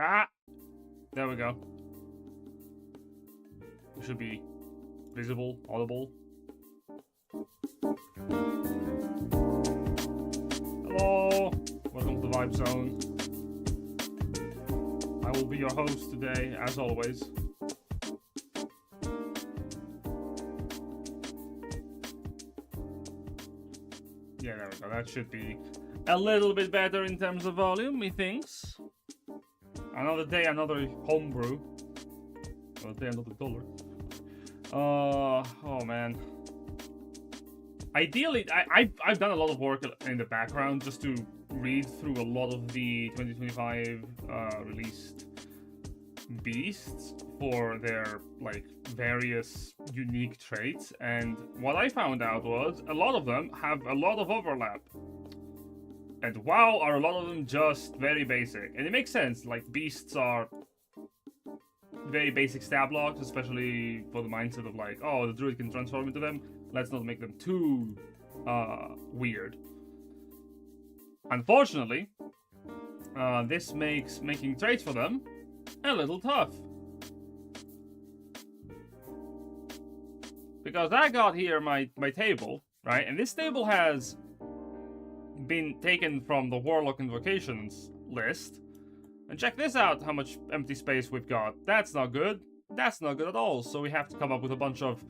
Ah! There we go. It should be visible, audible. Hello! Welcome to the Vibe Zone. I will be your host today, as always. Yeah, there we go. That should be a little bit better in terms of volume, methinks. Another day, another homebrew. Another day, another dollar. Oh man. Ideally, I've done a lot of work in the background just to read through a lot of the 2025 released beasts for their like various unique traits, and what I found out was a lot of them have a lot of overlap. And wow, are a lot of them just very basic. And it makes sense, like beasts are very basic stat blocks, especially for the mindset of like, oh, the druid can transform into them. Let's not make them too weird. Unfortunately, this makes making traits for them a little tough. Because I got here my table, right? And this table has been taken from the Warlock Invocations list. And check this out, how much empty space we've got. That's not good. That's not good at all. So we have to come up with a bunch of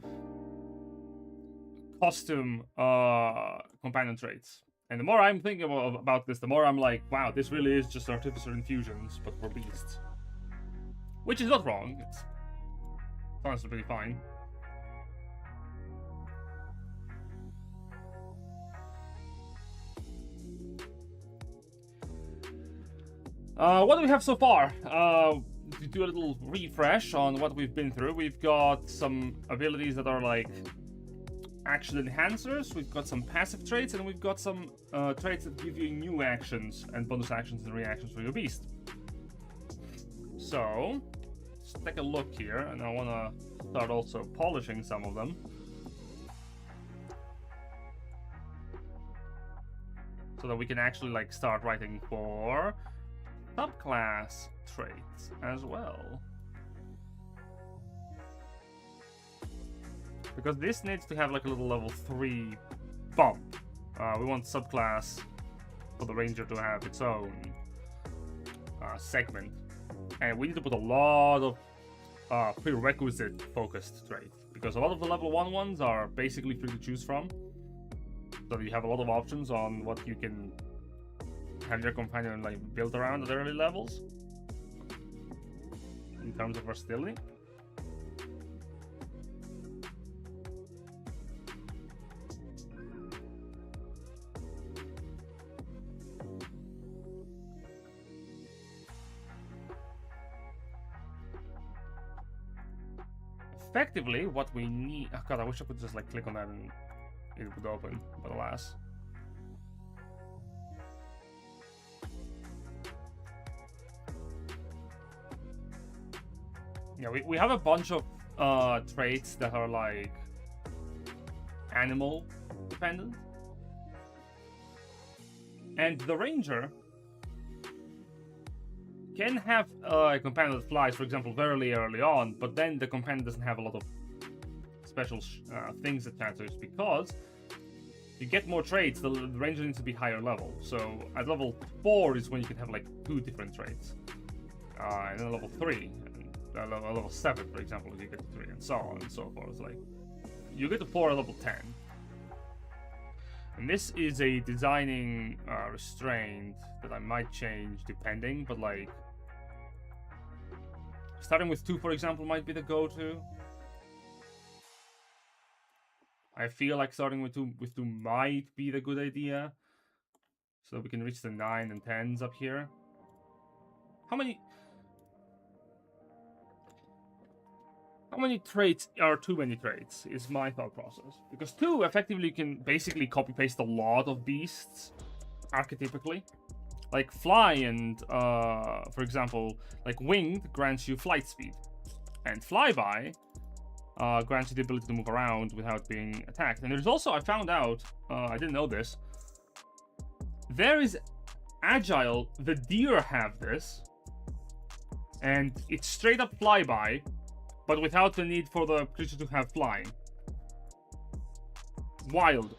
custom companion traits. And the more I'm thinking about this, the more I'm like, wow, this really is just Artificer Infusions, but for beasts. Which is not wrong. It's honestly pretty fine. What do we have so far? To do a little refresh on what we've been through, we've got some abilities that are like action enhancers, we've got some passive traits, and we've got some traits that give you new actions and bonus actions and reactions for your beast. So, let's take a look here, and I want to start also polishing some of them. So that we can actually like start writing for subclass traits as well. Because this needs to have like a little level 3 bump. We want subclass for the ranger to have its own segment. And we need to put a lot of prerequisite focused traits. Because a lot of the level 1 ones are basically free to choose from. So you have a lot of options on what you can have your companion like built around at the early levels in terms of versatility. Effectively, what we need... Oh god, I wish I could just like click on that and it would open, but alas. Yeah, we have a bunch of traits that are like animal dependent. And the ranger can have a companion that flies, for example, very early on, but then the companion doesn't have a lot of special things attached to it, because you get more traits, the ranger needs to be higher level. So at level 4 is when you can have like 2 different traits. And then level 3, and level 7, for example, you get to 3, and so on and so forth. Like, you get to 4 at level 10. And this is a designing restraint that I might change depending, but like starting with 2, for example, might be the go-to. I feel like starting with two might be the good idea, so we can reach the 9 and 10s up here. How many traits are too many traits, is my thought process. Because 2, effectively, you can basically copy-paste a lot of beasts, archetypically. Like fly and, for example, like winged grants you flight speed. And flyby grants you the ability to move around without being attacked. And there's also, I found out, I didn't know this, there is agile, the deer have this, And it's straight up flyby, but without the need for the creature to have flying. Wild.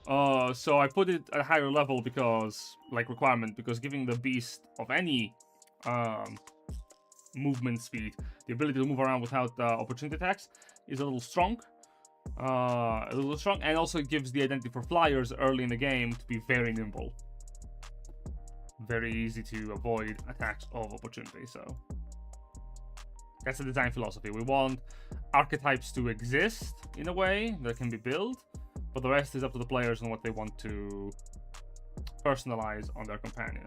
So I put it at a higher level because, like, requirement, because giving the beast of any movement speed, the ability to move around without opportunity attacks, is a little strong. And also it gives the identity for flyers early in the game to be very nimble. Very easy to avoid attacks of opportunity, so that's the design philosophy. We want archetypes to exist in a way that can be built, but the rest is up to the players and what they want to personalize on their companion.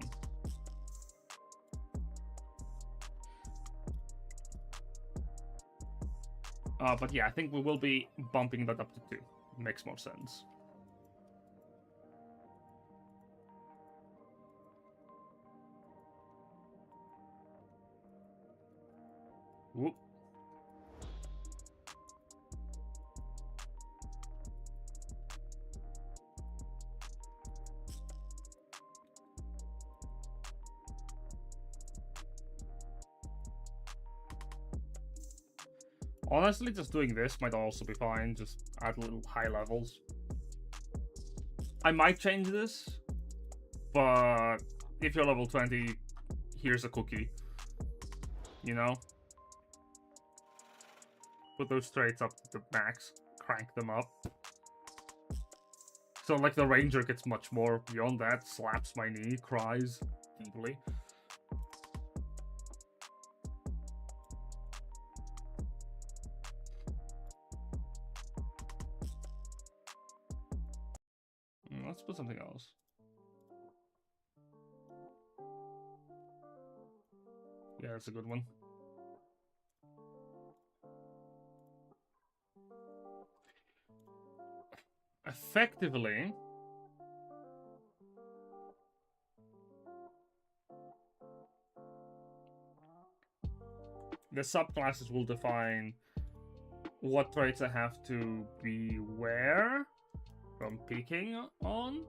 But yeah, I think we will be bumping that up to 2. Makes more sense. Whoop. Honestly, just doing this might also be fine, just at little high levels. I might change this, but if you're level 20, here's a cookie. You know? Put those traits up to the max, crank them up. So, like, the ranger gets much more beyond that, slaps my knee, cries deeply. Let's put something else. Yeah, that's a good one. Effectively, the subclasses will define what traits I have to beware from picking on.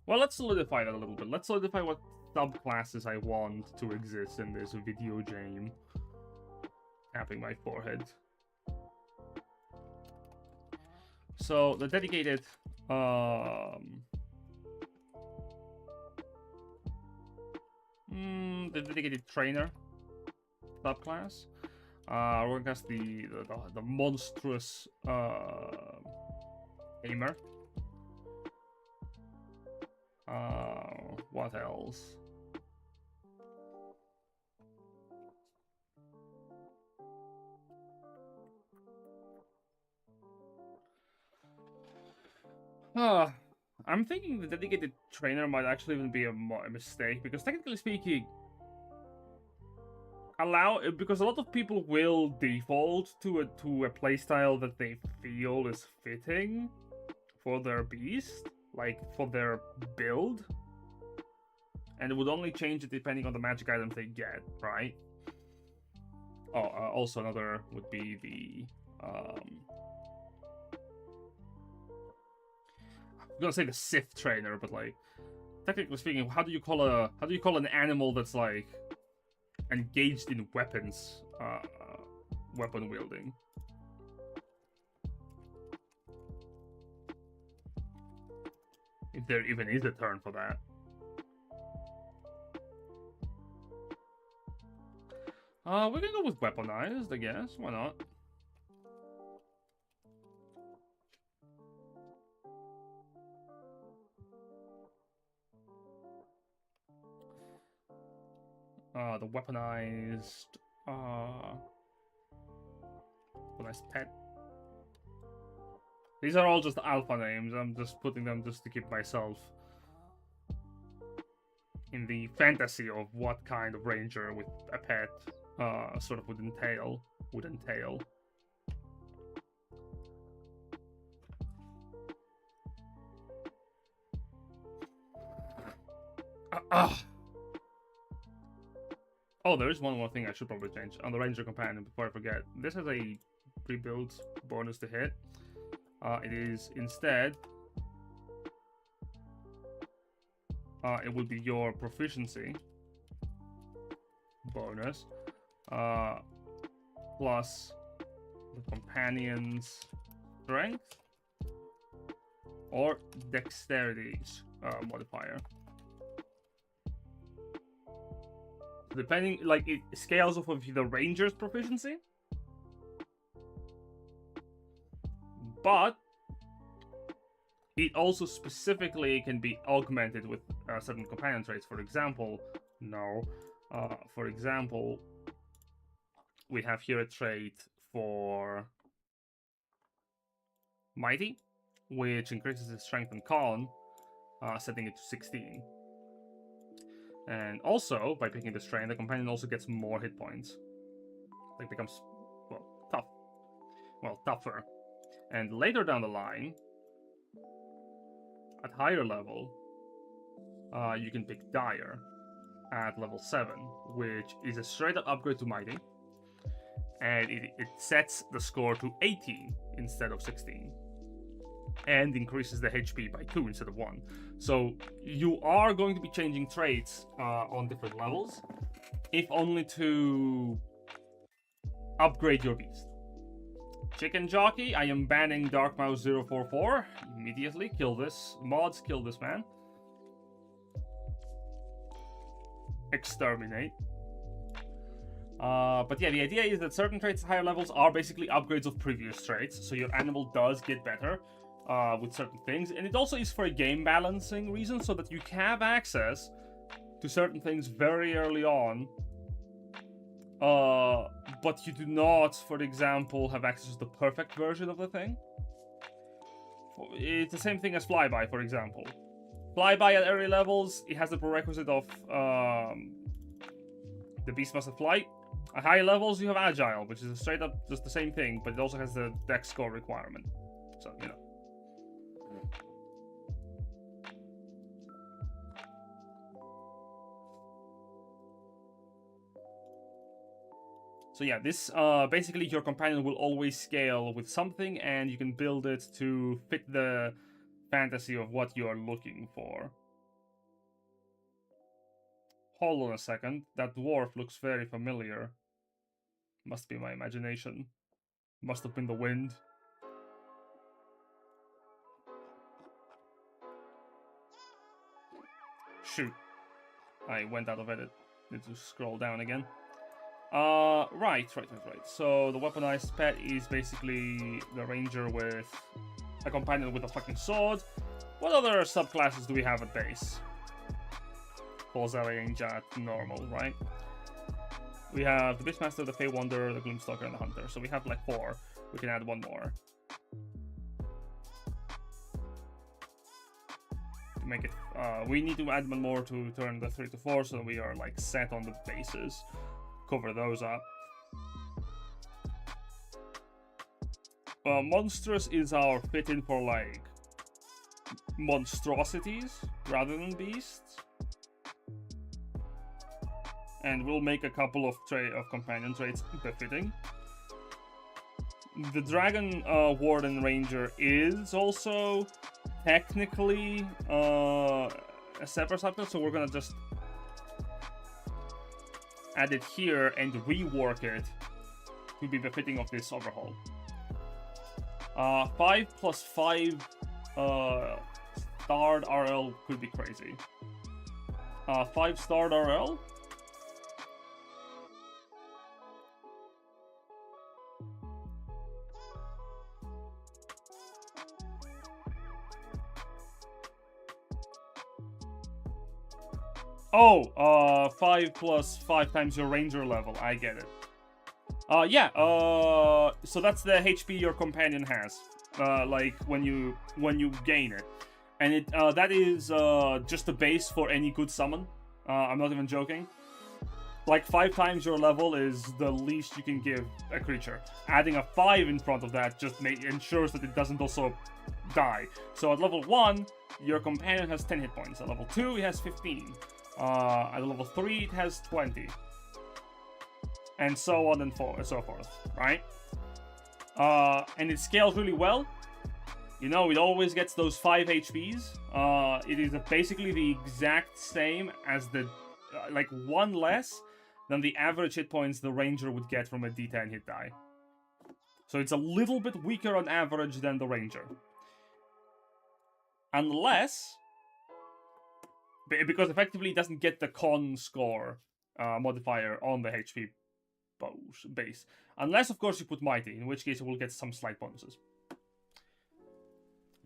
Well, let's solidify that a little bit. Let's solidify what subclasses I want to exist in this video game. Tapping my forehead. So the dedicated the dedicated trainer subclass. We're gonna cast the monstrous aimer. What else? I'm thinking the dedicated trainer might actually even be a mistake, because technically speaking, because a lot of people will default to a playstyle that they feel is fitting for their beast, like for their build, and it would only change it depending on the magic items they get, right? Oh, also another would be the I'm gonna say the Sith trainer, but like technically speaking, how do you call an animal that's like engaged in weapons, weapon wielding? If there even is a term for that. We can go with weaponized, I guess. Why not? The weaponized pet. These are all just alpha names. I'm just putting them just to keep myself in the fantasy of what kind of ranger with a pet sort of would entail. Oh, there is one more thing I should probably change on the Ranger Companion before I forget. This has a pre-built bonus to hit. It is instead, it will be your proficiency bonus, plus the companion's strength or dexterity's modifier. Depending, like, it scales off of the ranger's proficiency, but it also specifically can be augmented with certain companion traits. For example, we have here a trait for Mighty, which increases its strength and con, setting it to 16. And also, by picking the strain, the companion also gets more hit points. Like, becomes, tougher. And later down the line, at higher level, you can pick Dire at level 7, which is a straight up upgrade to Mighty. And it sets the score to 18 instead of 16. And increases the HP by 2 instead of 1. So you are going to be changing traits on different levels, if only to upgrade your beast. Chicken Jockey, I am banning Darkmouse044 immediately. Kill this. Mods, kill this man. Exterminate. But yeah, the idea is that certain traits at higher levels are basically upgrades of previous traits, so your animal does get better with certain things. And it also is for a game balancing reason, so that you have access to certain things very early on, but you do not, for example, have access to the perfect version of the thing. It's the same thing as Flyby, for example. Flyby at early levels, it has the prerequisite of the beast must have flight. At higher levels, you have Agile, which is straight up just the same thing, but it also has the Dex score requirement. So, you know. So yeah, this basically your companion will always scale with something, and you can build it to fit the fantasy of what you are looking for. Hold on a second, that dwarf looks very familiar. Must be my imagination. Must have been the wind. Shoot. I went out of edit. Need to scroll down again. Right. So the weaponized pet is basically the ranger with a companion with a fucking sword. What other subclasses do we have at base? Falls range at normal, right? We have the Beastmaster, the Fey Wanderer, the Gloomstalker, and the Hunter. So we have like 4. We can add 1 more. To make it, we need to add 1 more to turn the 3 to 4, so we are like set on the bases. Cover those up. Monstrous is our fit-in for like monstrosities rather than beasts. And we'll make a couple of companion traits befitting. The Dragon Warden Ranger is also technically a separate subclass, so we're gonna just add it here and rework it to be befitting of this overhaul. 5 plus 5 starred RL could be crazy. 5 starred RL? Oh, 5 plus 5 times your ranger level. I get it. Yeah. So that's the HP your companion has. Like when you gain it, and it that is just the base for any good summon. I'm not even joking. Like 5 times your level is the least you can give a creature. Adding a 5 in front of that just ensures that it doesn't also die. So at level 1, your companion has 10 hit points. At level 2, it has 15. At level 3, it has 20. And so on and so forth, right? And it scales really well. You know, it always gets those 5 HPs. It is basically the exact same as the, like 1 less than the average hit points the Ranger would get from a D10 hit die. So it's a little bit weaker on average than the Ranger. Unless... Because effectively it doesn't get the con score modifier on the HP base. Unless, of course, you put Mighty, in which case it will get some slight bonuses.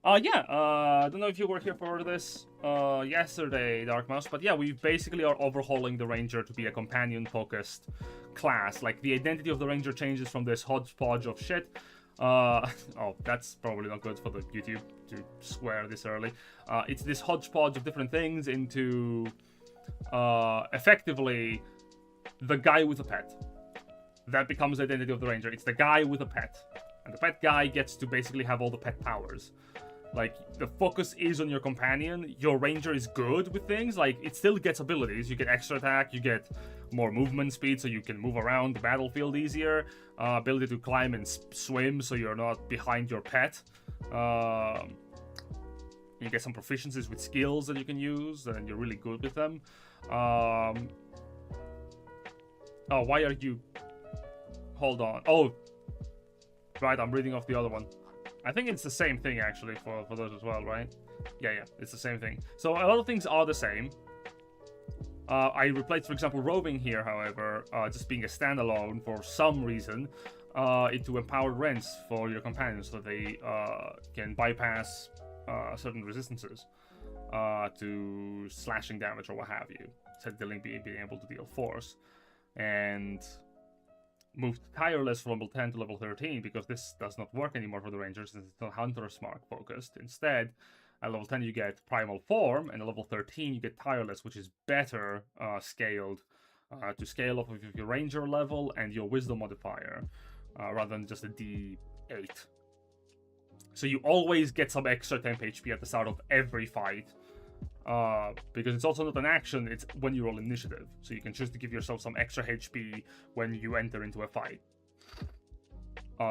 I don't know if you were here for this yesterday, Dark Mouse, but yeah, we basically are overhauling the Ranger to be a companion-focused class. Like, the identity of the Ranger changes from this hodgepodge of shit. Oh, that's probably not good for the YouTube to swear this early. It's this hodgepodge of different things into, effectively, the guy with a pet. That becomes the identity of the Ranger. It's the guy with a pet. And the pet guy gets to basically have all the pet powers. Like, the focus is on your companion. Your Ranger is good with things. Like, it still gets abilities. You get extra attack, you get more movement speed, so you can move around the battlefield easier. Ability to climb and swim, so you're not behind your pet. You get some proficiencies with skills that you can use, and you're really good with them. Oh, why are you... Hold on. Oh, right, I'm reading off the other one. I think it's the same thing, actually, for those as well, right? Yeah, it's the same thing. So a lot of things are the same. I replaced, for example, roving here, however, just being a standalone for some reason, into empowered rents for your companions, so they can bypass certain resistances to slashing damage or what have you, instead of being able to deal force. And moved tireless from level 10 to level 13 because this does not work anymore for the Rangers since it's not Hunter's Mark focused. Instead, at level 10 you get Primal Form, and at level 13 you get Tireless, which is better scaled to scale off of your Ranger level and your Wisdom modifier, rather than just a D8. So you always get some extra temp HP at the start of every fight, because it's also not an action, it's when you roll initiative. So you can choose to give yourself some extra HP when you enter into a fight,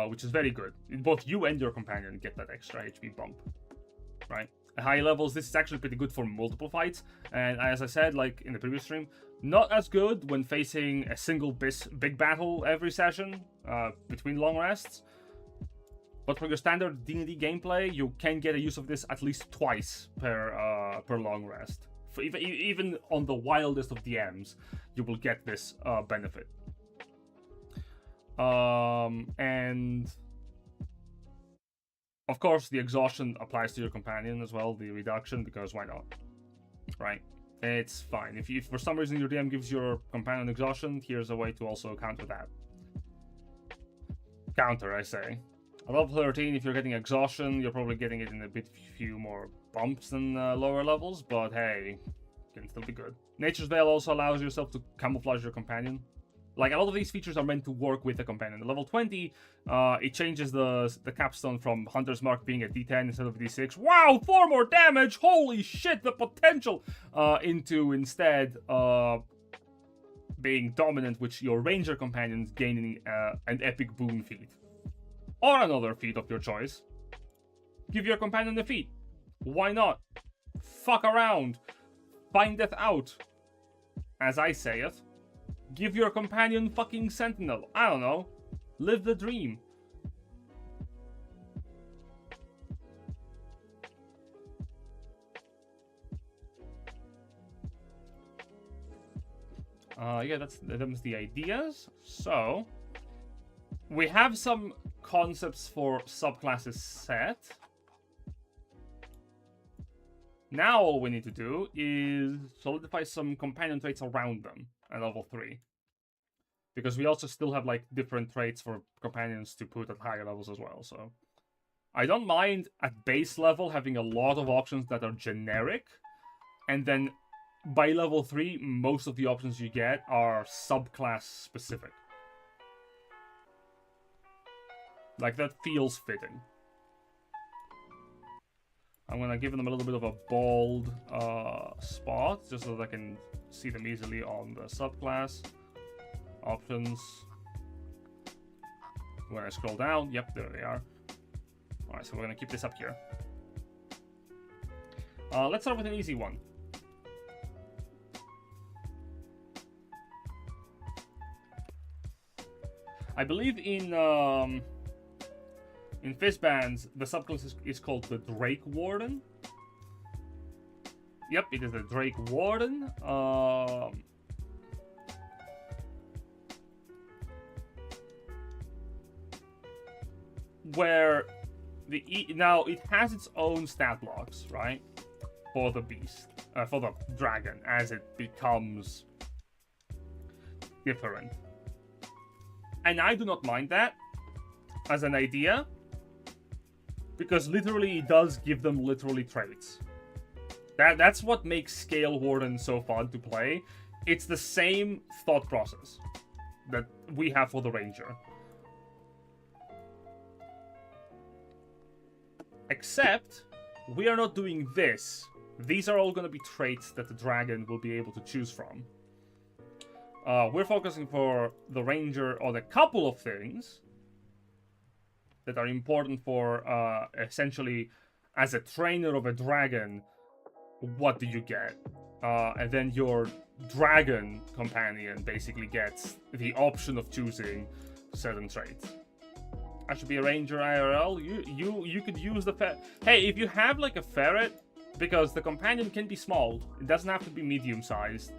which is very good. Both you and your companion get that extra HP bump, right? At high levels, this is actually pretty good for multiple fights, and as I said, like in the previous stream, not as good when facing a single big battle every session between long rests. But for your standard D&D gameplay, you can get a use of this at least twice per long rest. For even on the wildest of DMs, you will get this benefit. And of course, the exhaustion applies to your companion as well, the reduction, because why not, right? It's fine. If for some reason your DM gives your companion exhaustion, here's a way to also counter that. Counter, I say. At level 13, if you're getting exhaustion, you're probably getting it in a few more bumps than lower levels, but hey, can still be good. Nature's Veil also allows yourself to camouflage your companion. Like, a lot of these features are meant to work with a companion. At level 20, it changes the capstone from Hunter's Mark being a D10 instead of D6. Wow, 4 more damage! Holy shit, the potential! Into instead being dominant, which your Ranger companions gaining an epic boon feat. Or another feat of your choice. Give your companion a feat. Why not? Fuck around. Findeth out. As I say it. Give your companion fucking Sentinel. I don't know. Live the dream. Yeah, that's the ideas. So, we have some concepts for subclasses set. Now all we need to do is solidify some companion traits around them at level 3. Because we also still have like different traits for companions to put at higher levels as well, so I don't mind at base level having a lot of options that are generic, and then by level 3 most of the options you get are subclass specific. Like, that feels fitting. I'm gonna give them a little bit of a bold spot, just so that I can see them easily on the subclass. Options. When I scroll down, yep, there they are. Alright, so we're gonna keep this up here. Let's start with an easy one. I believe in Fistbands, the subclass is called the Drake Warden. Yep, it is the Drake Warden. Where now it has its own stat blocks, right? For the beast, for the dragon, as it becomes different. And I do not mind that as an idea, because literally it does give them literally traits. That's what makes Scale Warden so fun to play. It's the same thought process that we have for the Ranger. Except, we are not doing this. These are all going to be traits that the dragon will be able to choose from. We're focusing for the Ranger on a couple of things that are important for, essentially, as a trainer of a dragon, what do you get? And then your dragon companion basically gets the option of choosing certain traits. I should be a Ranger IRL. You could use the ferret. Hey, if you have like a ferret, because the companion can be small, it doesn't have to be medium-sized.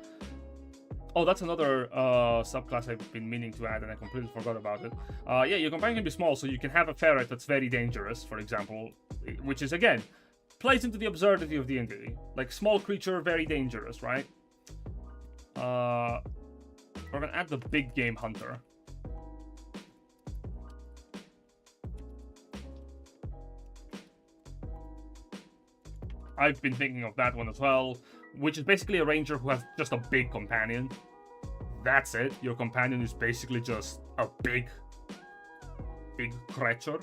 Oh, that's another subclass I've been meaning to add, and I completely forgot about it. Yeah, your companion can be small, so you can have a ferret that's very dangerous, for example, which is, again, plays into the absurdity of D&D. Like, small creature, very dangerous, right? We're gonna add the big game hunter. I've been thinking of that one as well, which is basically a ranger who has just a big companion. That's it. Your companion is basically just a big creature.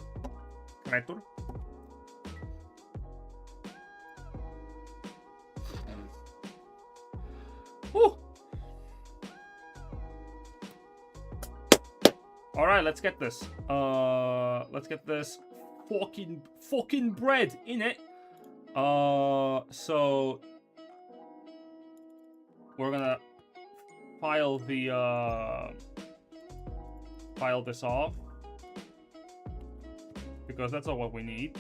Whew. All right, let's get this. Let's get this fucking bread in it. So we're gonna file this off because that's all what we need.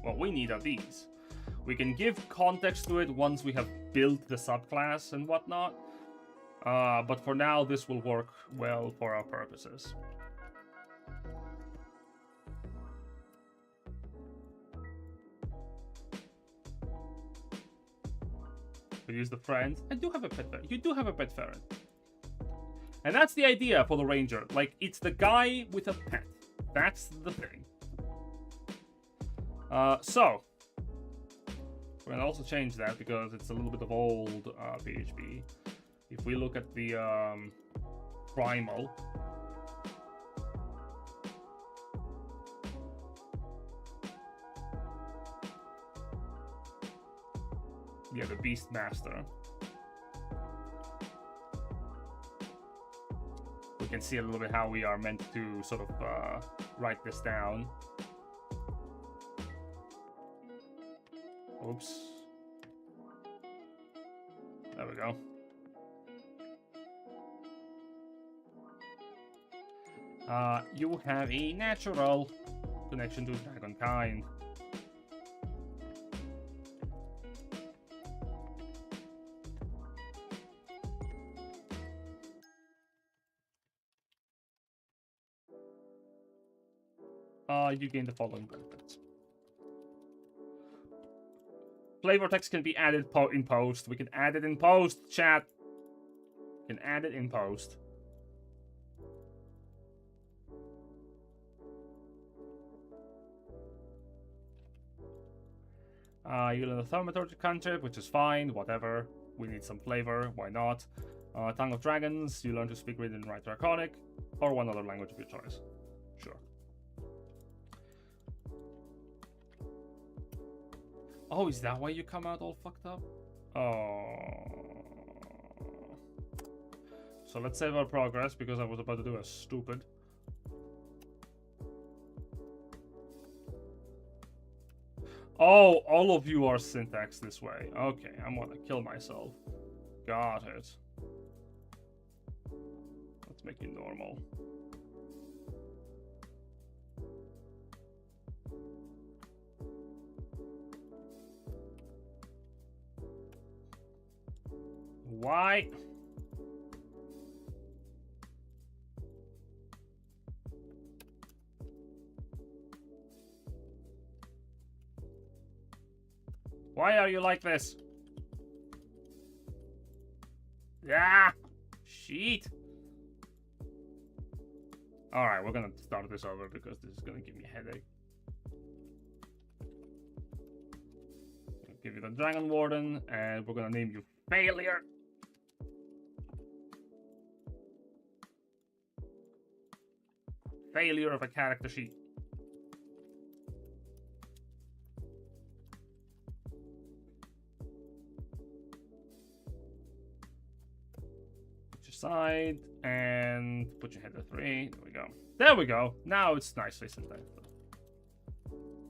What we need are these. We can give context to it once we have built the subclass and whatnot. But for now, this will work well for our purposes. We use the friends. I do have a pet ferret. You do have a pet ferret. And that's the idea for the ranger. Like, it's the guy with a pet. That's the thing. So, we're gonna also change that because it's a little bit of old PHP. If we look at the primal, yeah, the Beastmaster. We can see a little bit how we are meant to sort of write this down. Oops. There we go. You have a natural connection to dragonkind. You gain the following benefits. Flavor text can be added in post. We can add it in post, chat. We can add it in post. You learn the thaumaturgy cantrip, which is fine, whatever. We need some flavor, why not? Tongue of Dragons, you learn to speak, read, and write Draconic, or one other language of your choice. Sure. Oh, is that why you come out all fucked up? Oh. So let's save our progress, because I was about to do a stupid. Oh, all of you are syntax this way. Okay, I'm gonna kill myself. Got it. Let's make it normal. Why? Why are you like this? Yeah! Shit! Alright, we're gonna start this over because this is gonna give me a headache. I'll give you the Dragon Warden, and we're gonna name you Failure. Failure of a character sheet. Side and put your head at 3. There we go. There we go. Now it's nicely synthesized.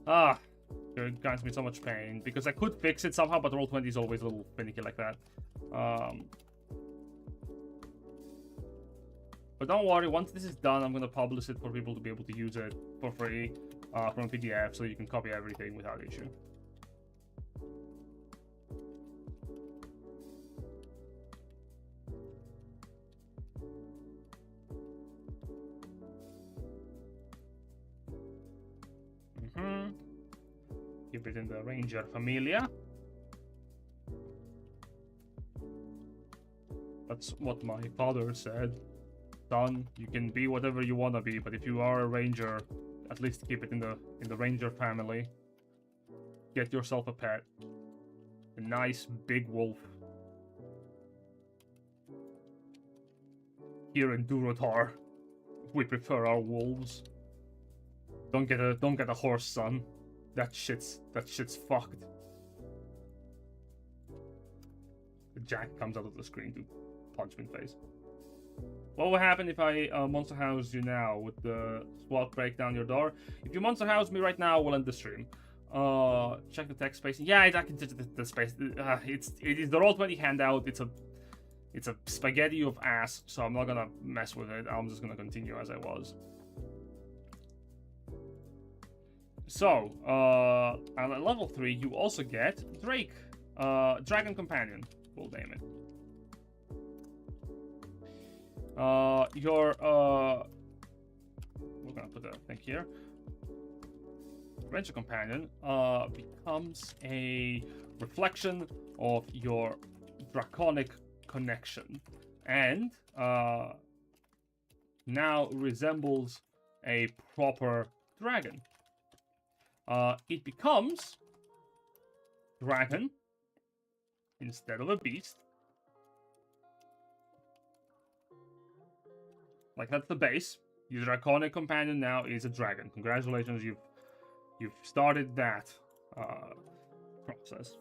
Ah, it grants me so much pain because I could fix it somehow, but Roll20 is always a little finicky like that. But don't worry, once this is done, I'm gonna publish it for people to be able to use it for free from PDF, so you can copy everything without issue. Keep it in the Ranger Familia. That's what my father said. Son, you can be whatever you wanna be, but if you are a Ranger, at least keep it in the Ranger family. Get yourself a pet. A nice big wolf. Here in Durotar, we prefer our wolves. Don't get a horse, son. That shit's fucked. Jack comes out of the screen to punch me in the face. What will happen if I monster house you now? Would the SWAT break down your door? If you monster house me right now, we'll end the stream. Check the text spacing. Yeah, I can check the space. It is the Roll20 handout. It's a spaghetti of ass, so I'm not gonna mess with it. I'm just gonna continue as I was. So, at level 3, you also get Drake, Dragon Companion, we'll name it. We're gonna put a thing here. Ranger Companion becomes a reflection of your draconic connection, and now resembles a proper dragon. It becomes dragon instead of a beast. Like, that's the base. Your draconic companion now is a dragon. Congratulations, you've started that process.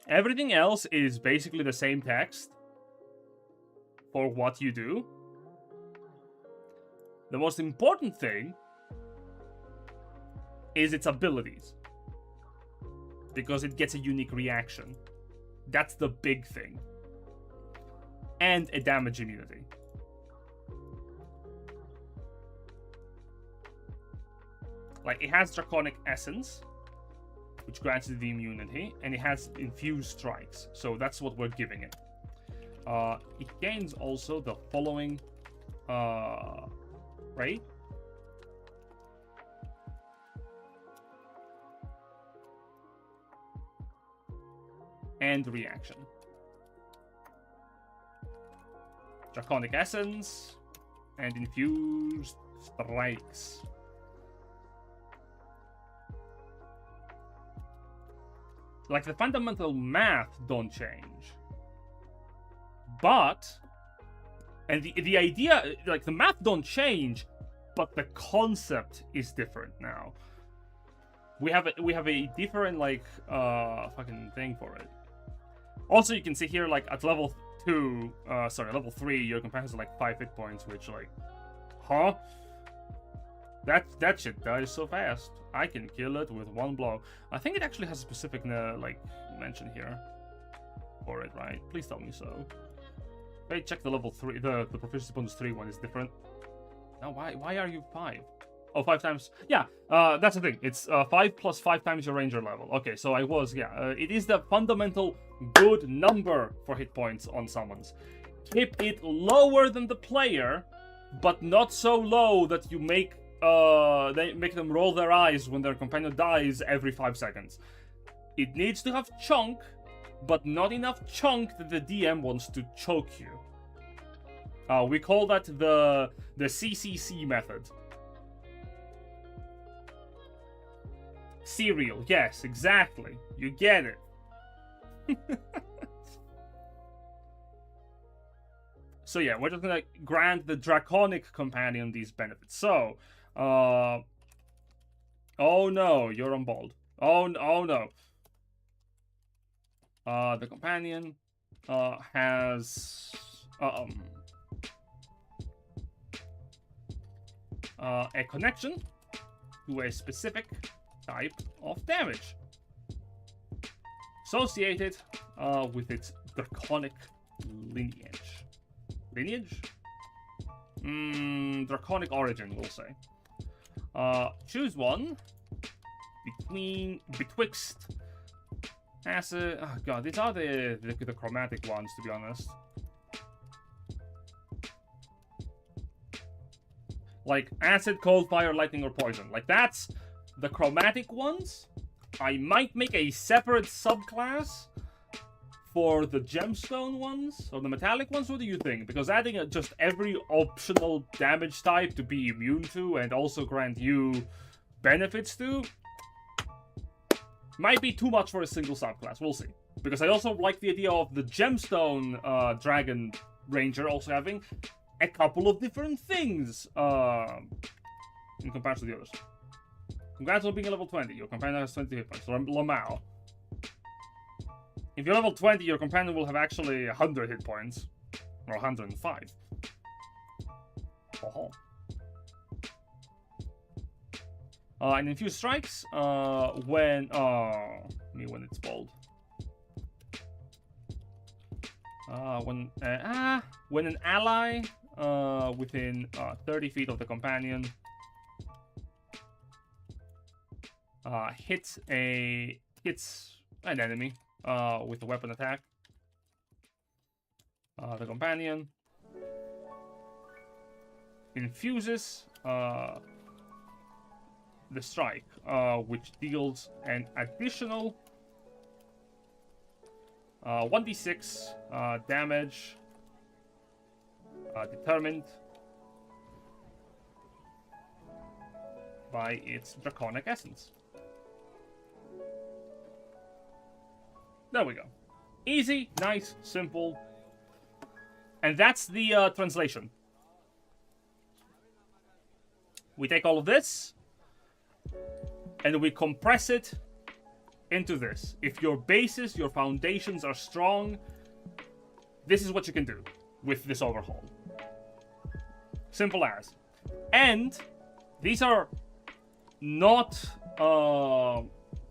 Everything else is basically the same text for what you do. The most important thing is its abilities, because it gets a unique reaction. That's the big thing. And a damage immunity. Like, it has Draconic Essence, which grants it the immunity, and it has Infused Strikes, so that's what we're giving it. It gains also the following right? And reaction. Draconic Essence and Infused Strikes. Like, the fundamental math don't change. But, and the idea, like, the math don't change, but the concept is different now. We have a different, like, fucking thing for it. Also, you can see here, like, at level 3, your companion has, like, 5 hit points, which, like, huh? That shit dies so fast. I can kill it with one blow. I think it actually has a specific, like, mention here for it, right? Please tell me so. Wait, check the level 3, the proficiency bonus 3 one is different. Now, why are you 5? Oh, 5 times. Yeah, that's the thing. It's 5 plus 5 times your ranger level. Okay, so I was, yeah. It is the fundamental good number for hit points on summons. Keep it lower than the player, but not so low that you make them roll their eyes when their companion dies every 5 seconds. It needs to have chunk, but not enough chunk that the DM wants to choke you. We call that the CCC method. Cereal, yes, exactly. You get it. So yeah, we're just gonna grant the Draconic Companion these benefits. So, oh no, you're on bold. Oh no. The Companion has a connection to a specific type of damage associated with its Draconic lineage. Draconic origin, we'll say. Choose one betwixt acid. Oh god, these are the chromatic ones, to be honest. Like acid, cold, fire, lightning, or poison. Like that's the chromatic ones. I might make a separate subclass for the gemstone ones, or the metallic ones. What do you think? Because adding just every optional damage type to be immune to and also grant you benefits to might be too much for a single subclass. We'll see. Because I also like the idea of the gemstone dragon ranger also having a couple of different things in comparison to the others. Congrats on being a level 20. Your companion has 20 hit points. Lamau. If you're level 20, your companion will have actually 100 hit points. Or 105. Oh. And infused strikes when it's bold. When an ally within 30 feet of the companion hits an enemy with a weapon attack, the companion infuses the strike, which deals an additional 1d6 damage determined by its draconic essence. There we go. Easy, nice, simple. And that's the translation. We take all of this and we compress it into this. If your basis, your foundations are strong, this is what you can do with this overhaul. Simple as. And these are not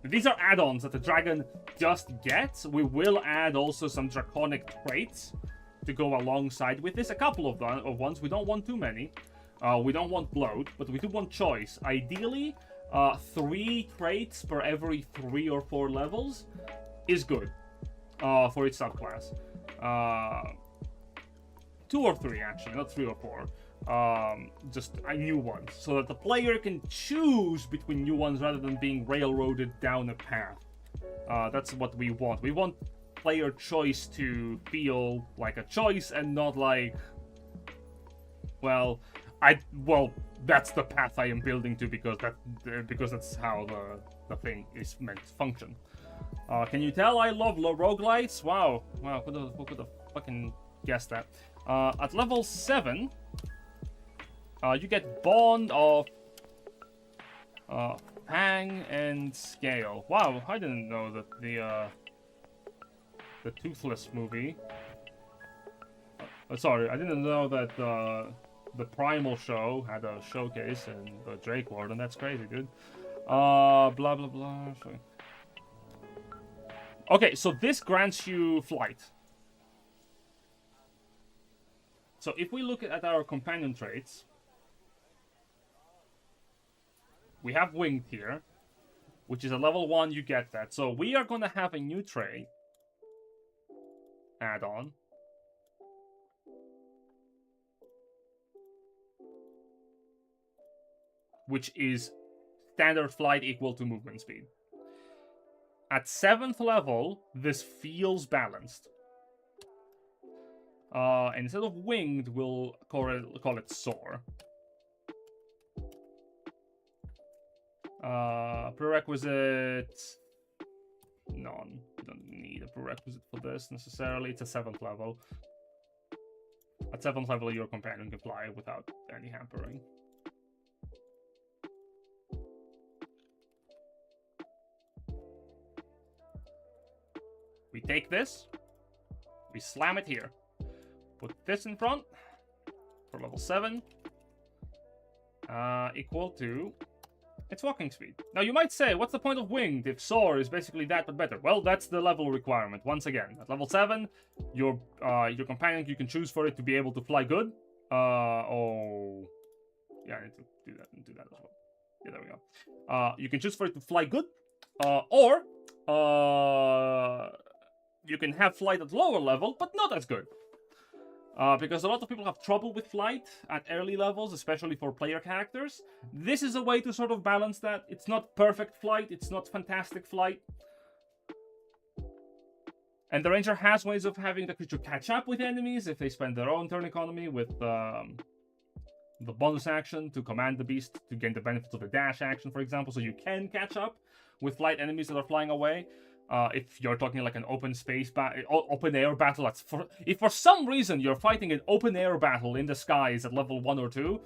these are add-ons that the dragon just gets. We will add also some draconic traits to go alongside with this. A couple of ones. We don't want too many. We don't want bloat, but we do want choice. Ideally, 3 traits per every 3 or 4 levels is good for each subclass. 2 or 3 actually, not 3 or 4. Just new ones, so that the player can choose between new ones rather than being railroaded down a path. That's what we want. We want player choice to feel like a choice and not like, well, that's the path I am building to because that's how the thing is meant to function. Can you tell I love roguelites? Wow, who could have fucking guessed that? At level 7, you get Bond of Fang and Scale. Wow, I didn't know that the Toothless movie. Sorry, I didn't know that the Primal show had a showcase in the Drake World, and that's crazy, dude. Blah blah blah. Sorry. Okay, so this grants you flight. So if we look at our companion traits, we have winged here, which is a level 1, you get that. So we are going to have a new trait add-on. Which is standard flight equal to movement speed. At 7th level, this feels balanced. Instead of winged, we'll call it soar. Prerequisite... None. You don't need a prerequisite for this necessarily. It's a 7th level. At 7th level, your companion can fly without any hampering. We take this, we slam it here. Put this in front for level 7. Equal to its walking speed. Now you might say, what's the point of winged if soar is basically that but better? Well, that's the level requirement. Once again, at level 7, your companion, you can choose for it to be able to fly good. Oh, yeah, I need to do that as well. Yeah, there we go. You can choose for it to fly good, or you can have flight at lower level, but not as good. Because a lot of people have trouble with flight at early levels, especially for player characters. This is a way to sort of balance that. It's not perfect flight, it's not fantastic flight. And the Ranger has ways of having the creature catch up with enemies if they spend their own turn economy with the bonus action to command the beast to gain the benefits of the dash action, for example. So you can catch up with flight enemies that are flying away. If you're talking like an open space open air battle, if for some reason you're fighting an open air battle in the skies at level 1 or 2,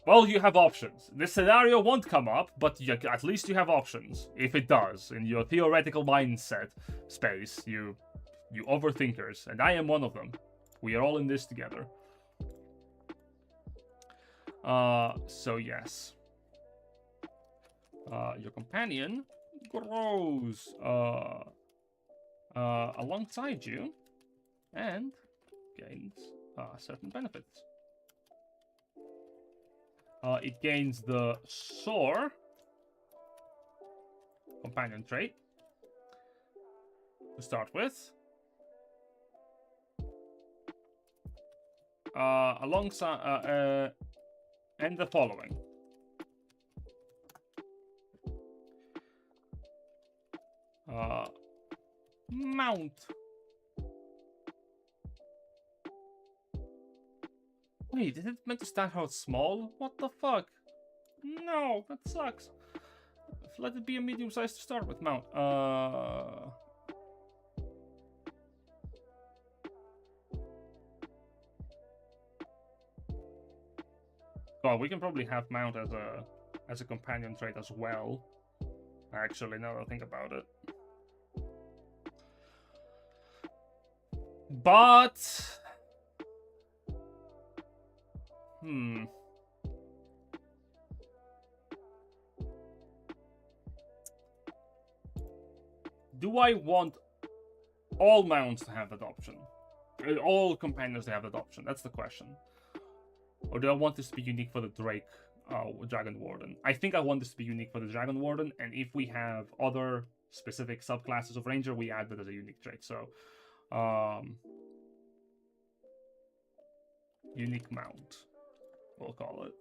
well, you have options. This scenario won't come up, but at least you have options. If it does, in your theoretical mindset space, you overthinkers, and I am one of them. We are all in this together. So yes. Your companion grows alongside you and gains certain benefits. It gains the soar companion trait to start with. Alongside and the following. Mount. Wait, is it meant to start out small? What the fuck? No, that sucks. Let it be a medium size to start with. Mount. Well, we can probably have Mount as a companion trait as well. Actually, now that I think about it. But... Do I want all mounts to have that option? All companions to have that option? That's the question. Or do I want this to be unique for the Dragon Warden? I think I want this to be unique for the Dragon Warden, and if we have other specific subclasses of Ranger, we add that as a unique trait. So, unique mount, we'll call it.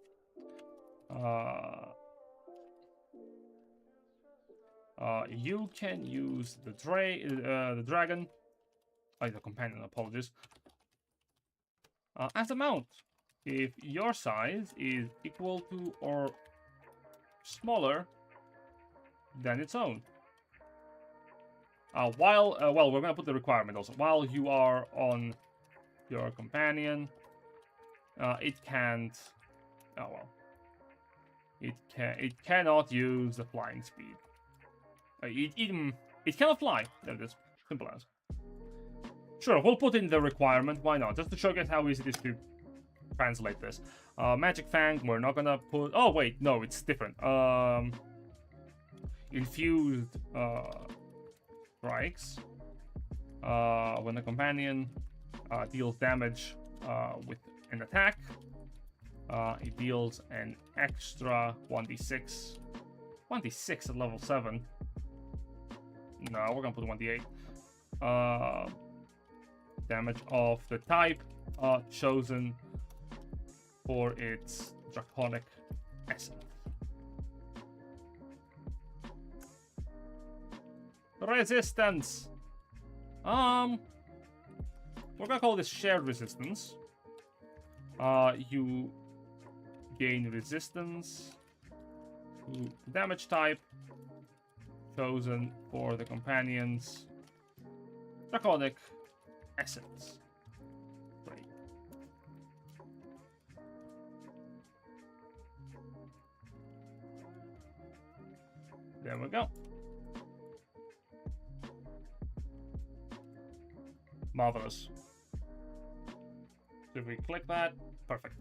You can use the dragon, the companion, apologies, as a mount. If your size is equal to or smaller than its own. Well, we're gonna put the requirement also. While you are on your companion, it can't. Oh well. It cannot use the flying speed. It cannot fly. There it is. Simple as. Sure, we'll put in the requirement. Why not? Just to showcase how easy it is to translate this. Magic Fang, we're not gonna put... Oh, wait, no, it's different. Infused strikes. When the companion deals damage with an attack, it deals an extra 1d6. 1d6 at level 7. No, we're gonna put 1d8. damage of the type chosen for its draconic essence. Resistance. We're gonna call this shared resistance. You gain resistance to damage type chosen for the companion's draconic essence. Great. There we go. Marvelous. So if we click that, perfect.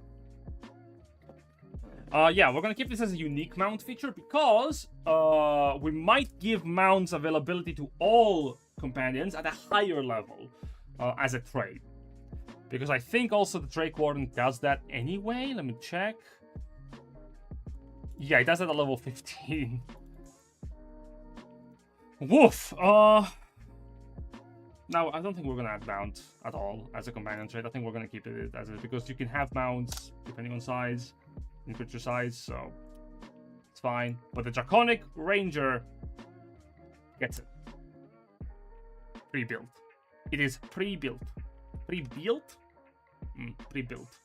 Yeah, we're gonna keep this as a unique mount feature because we might give mounts availability to all companions at a higher level as a trade. Because I think also the Drake Warden does that anyway. Let me check. Yeah, it does that at level 15. Woof. Now, I don't think we're going to add mount at all as a companion trait. I think we're going to keep it as it because you can have mounts depending on size and creature size, so it's fine. But the Draconic Ranger gets it. Pre-built. It is pre-built. Pre-built? Pre-built.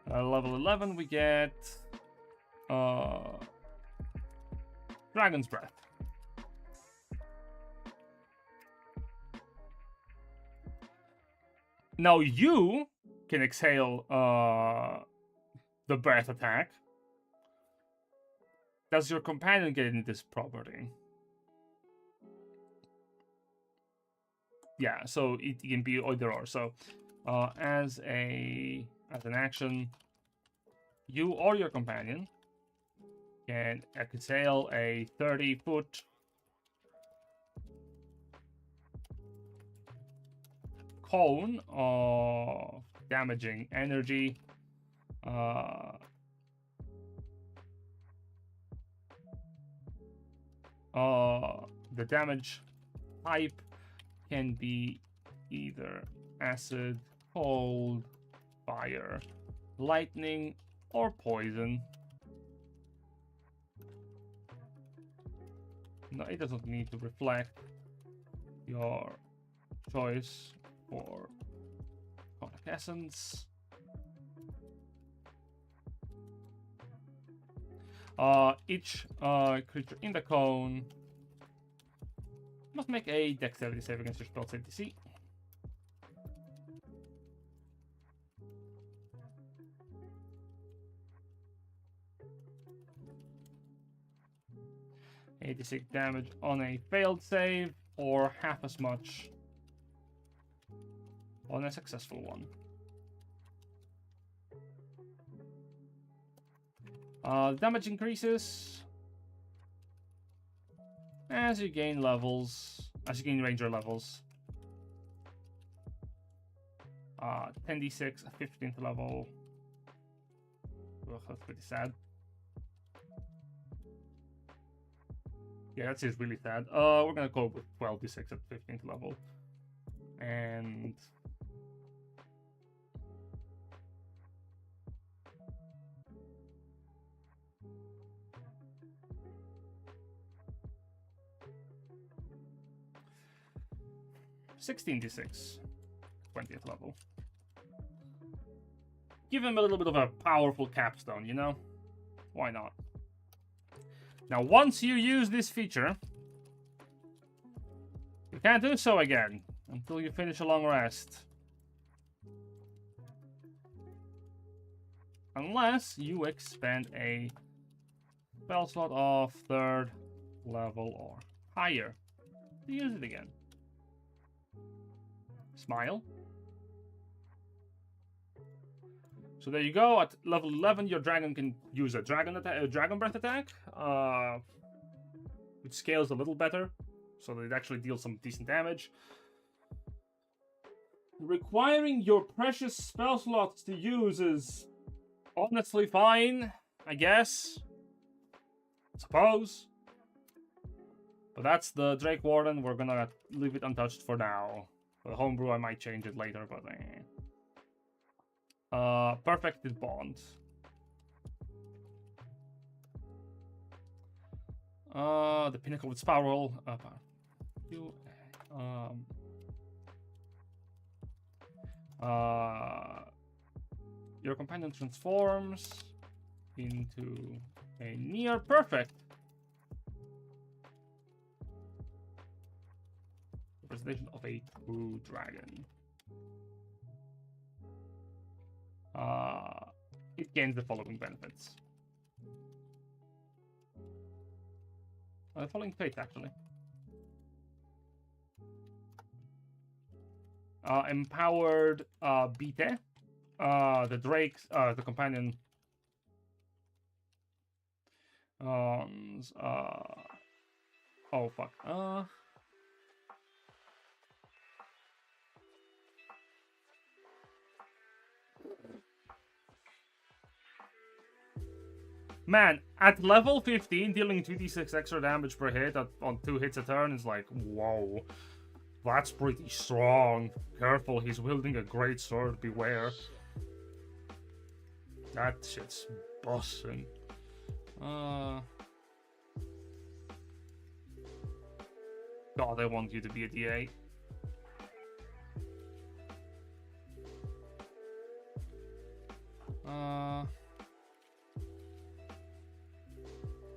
Level 11 we get Dragon's Breath. Now you can exhale the breath attack. Does your companion get this property? Yeah, so it can be either or. So as an action, you or your companion can exhale a 30-foot cone of damaging energy. The damage type can be either acid, cold, fire, lightning, or poison. No, it doesn't need to reflect your choice for Draconic Essence. Each creature in the cone must make a dexterity save against your spell save DC. $86 damage on a failed save, or half as much on a successful one. Damage increases as you gain levels, as you gain ranger levels. 10d6 at 15th level. Ugh, that's pretty sad. Yeah, that is really sad. We're gonna go with 12d6 at 15th level. And $16d6, 20th level. Give him a little bit of a powerful capstone, you know? Why not? Now, once you use this feature, you can't do so again until you finish a long rest. Unless you expend a spell slot of 3rd level or higher to use it again. Smile. So there you go. At level 11, your dragon can use a dragon breath attack, which scales a little better, so that it actually deals some decent damage. Requiring your precious spell slots to use is honestly fine, I guess. Suppose. So that's the Drake Warden. We're gonna leave it untouched for now. For the homebrew, I might change it later, but Perfected Bond. The Pinnacle with Spiral. Your companion transforms into a near perfect representation of a true dragon. It gains the following benefits. The following traits, actually. Empowered Bite. The Drake's, the companion. Oh, fuck. Man, at level 15, dealing 2d6 extra damage per hit on 2 hits a turn is like, whoa. That's pretty strong. Careful, he's wielding a great sword, beware. That shit's busting. God, I want you to be a D8.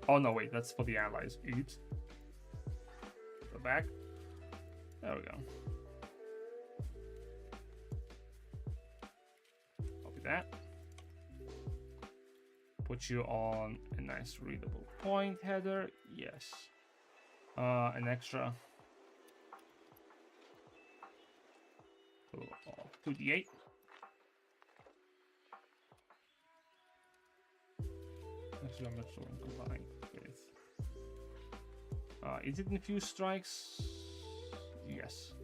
Oh no, wait, that's for the allies. Oops. Go back. There we go. Copy that. Put you on a nice readable point header. Yes. An extra 2d8. Actually, I'm not sure I'm combined with. Is it infused strikes? Yes.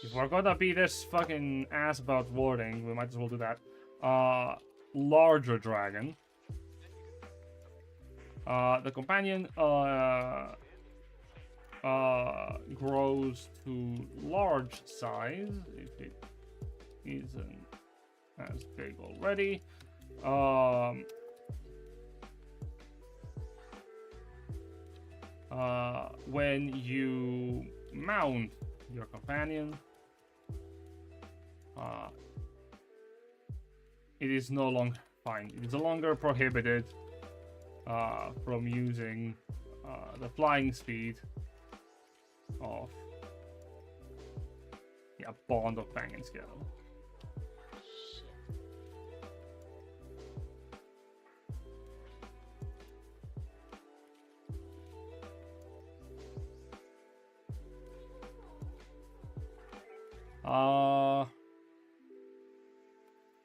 If we're gonna be this fucking ass about warding, we might as well do that. Larger dragon. The companion grows to large size if it isn't as big already. When you mount your companion, it is no longer fine. It is no longer prohibited from using the flying speed of Bond of Fang and Scale.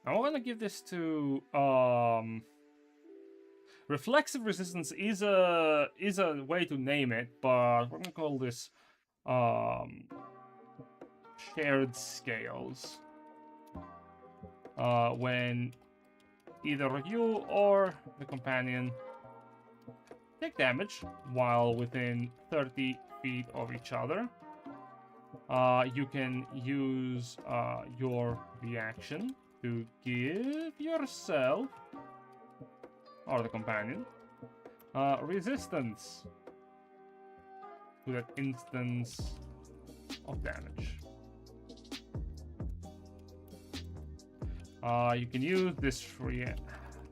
I'm gonna give this to reflexive resistance is a way to name it, but we're gonna call this shared scales. When either you or the companion take damage while within 30 feet of each other, you can use your reaction to give yourself or the companion resistance to that instance of damage. You can use this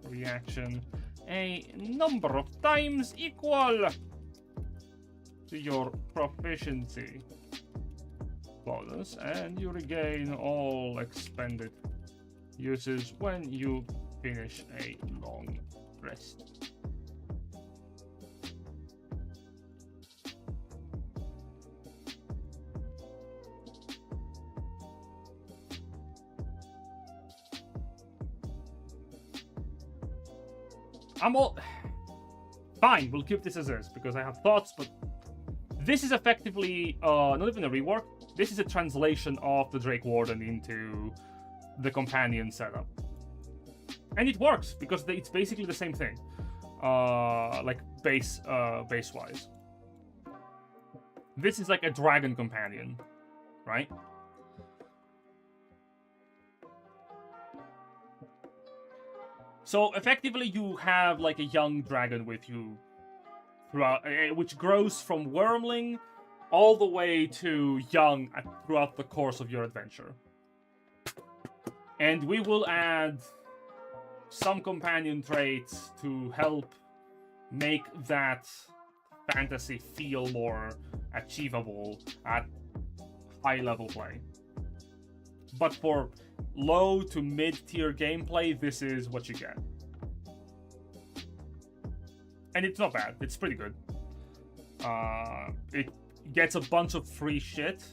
reaction a number of times equal to your proficiency bonus, and you regain all expended uses when you finish a long rest. I'm all fine. We'll keep this as is because I have thoughts, but this is effectively not even a rework. This is a translation of the Drake Warden into the companion setup, and it works because it's basically the same thing. like base wise. This is like a dragon companion, right? So effectively, you have like a young dragon with you throughout, which grows from wormling all the way to young throughout the course of your adventure. And we will add some companion traits to help make that fantasy feel more achievable at high level play. But for low to mid-tier gameplay, this is what you get. And it's not bad, it's pretty good. It gets a bunch of free shit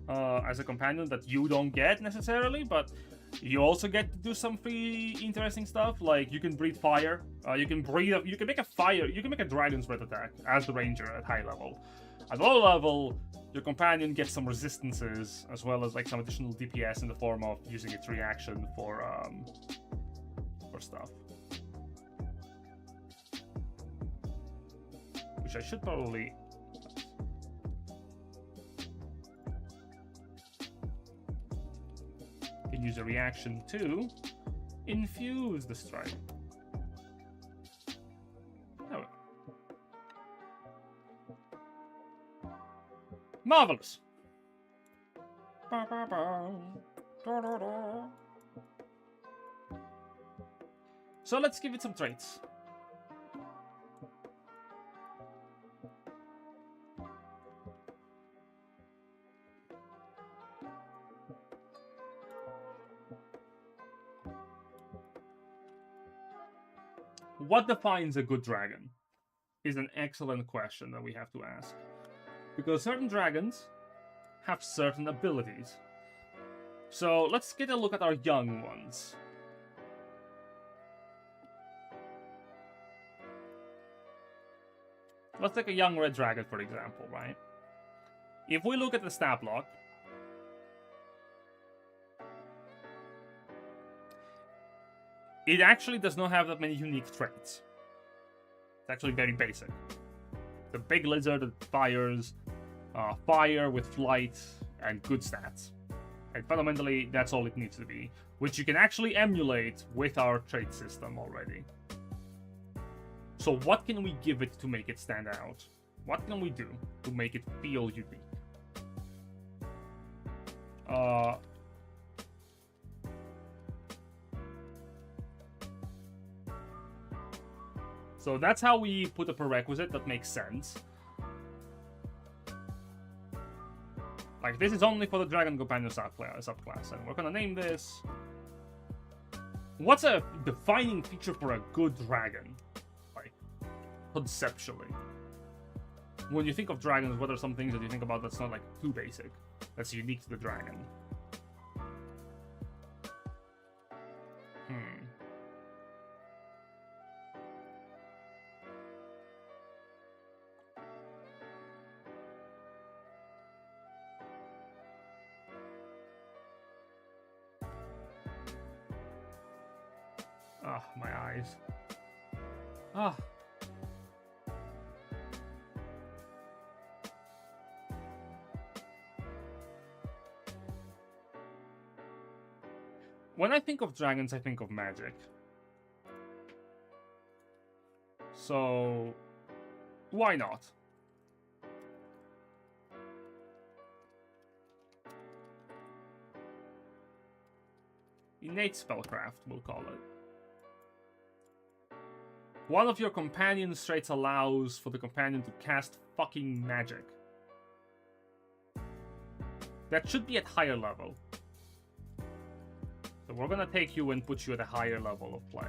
as a companion that you don't get necessarily, but you also get to do some free interesting stuff, like you can breathe fire, you can make a dragon's breath attack as the ranger at high level. At low level, your companion gets some resistances, as well as like some additional DPS in the form of using its reaction for stuff. Which I should probably... can use a reaction to infuse the strike. Oh. Marvelous. So let's give it some traits. What defines a good dragon is an excellent question that we have to ask. Because certain dragons have certain abilities. So let's get a look at our young ones. Let's take a young red dragon, for example, right? If we look at the stat block, it actually does not have that many unique traits. It's actually very basic. The big lizard that fires fire with flight and good stats. And fundamentally, that's all it needs to be, which you can actually emulate with our trait system already. So what can we give it to make it stand out? What can we do to make it feel unique? So that's how we put a prerequisite that makes sense. Like, this is only for the Dragon Companion subclass, and we're gonna name this... What's a defining feature for a good dragon? Like, conceptually. When you think of dragons, what are some things that you think about that's not, like, too basic? That's unique to the dragon? Ah, my eyes. Ah. When I think of dragons, I think of magic. So, why not? Innate spellcraft, we'll call it. One of your companion's traits allows for the companion to cast fucking magic. That should be at higher level. So we're gonna take you and put you at a higher level of play.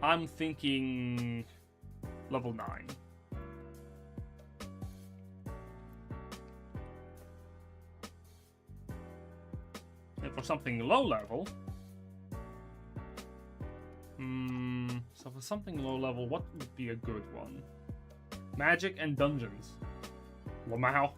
I'm thinking level 9. And for something low level... So for something low level, what would be a good one? Magic and dungeons. Wow.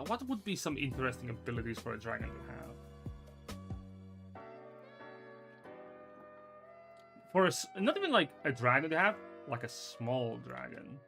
What would be some interesting abilities for a dragon to have? For not even like a dragon to have, like a small dragon.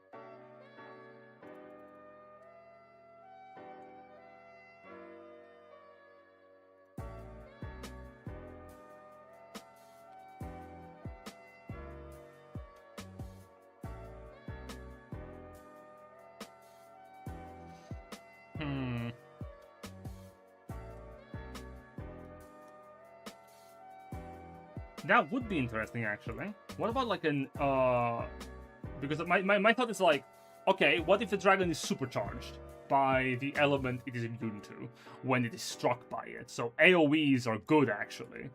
That would be interesting, actually. What about like an because my thought is like, okay, what if the dragon is supercharged by the element it is immune to when it is struck by it? So AoEs are good, actually.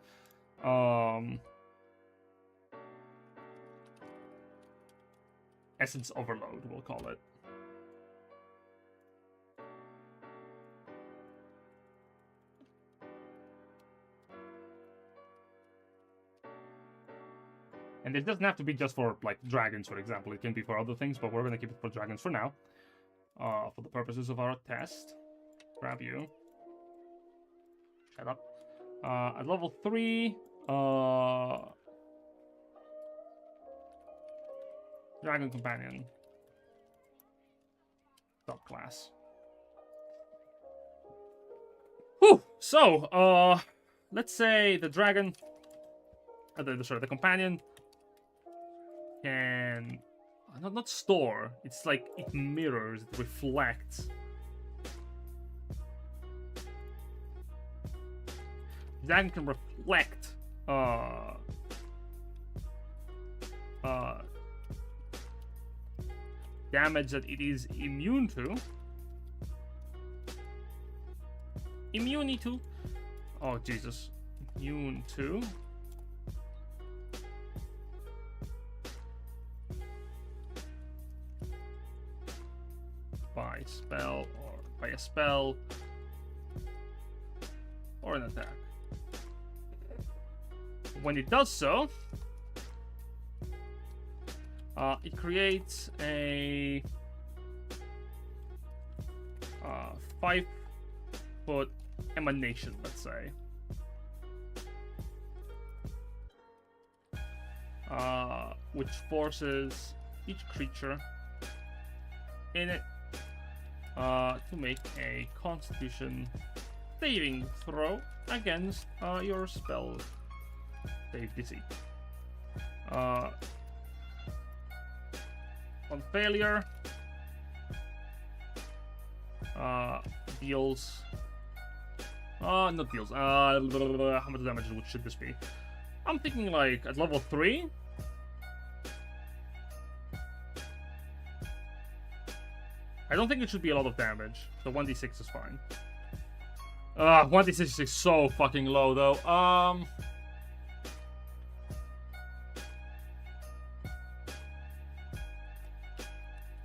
Essence overload, we'll call it. And it doesn't have to be just for, like, dragons, for example. It can be for other things, but we're going to keep it for dragons for now. For the purposes of our test. Grab you. Shut up. At level 3, Dragon Companion. Subclass. Whew! So, let's say the dragon... the companion... can not store. It's like it mirrors, it reflects. Dragon can reflect damage that it is immune to. Immunity to. Oh Jesus. Immune to. By spell or by a spell or an attack. When it does so, it creates a 5-foot emanation, let's say. Which forces each creature in it to make a Constitution saving throw against your spell save DC. On failure, deals. Not deals. How much damage should this be? I'm thinking like at level 3. I don't think it should be a lot of damage, so 1d6 is fine. 1d6 is so fucking low, though.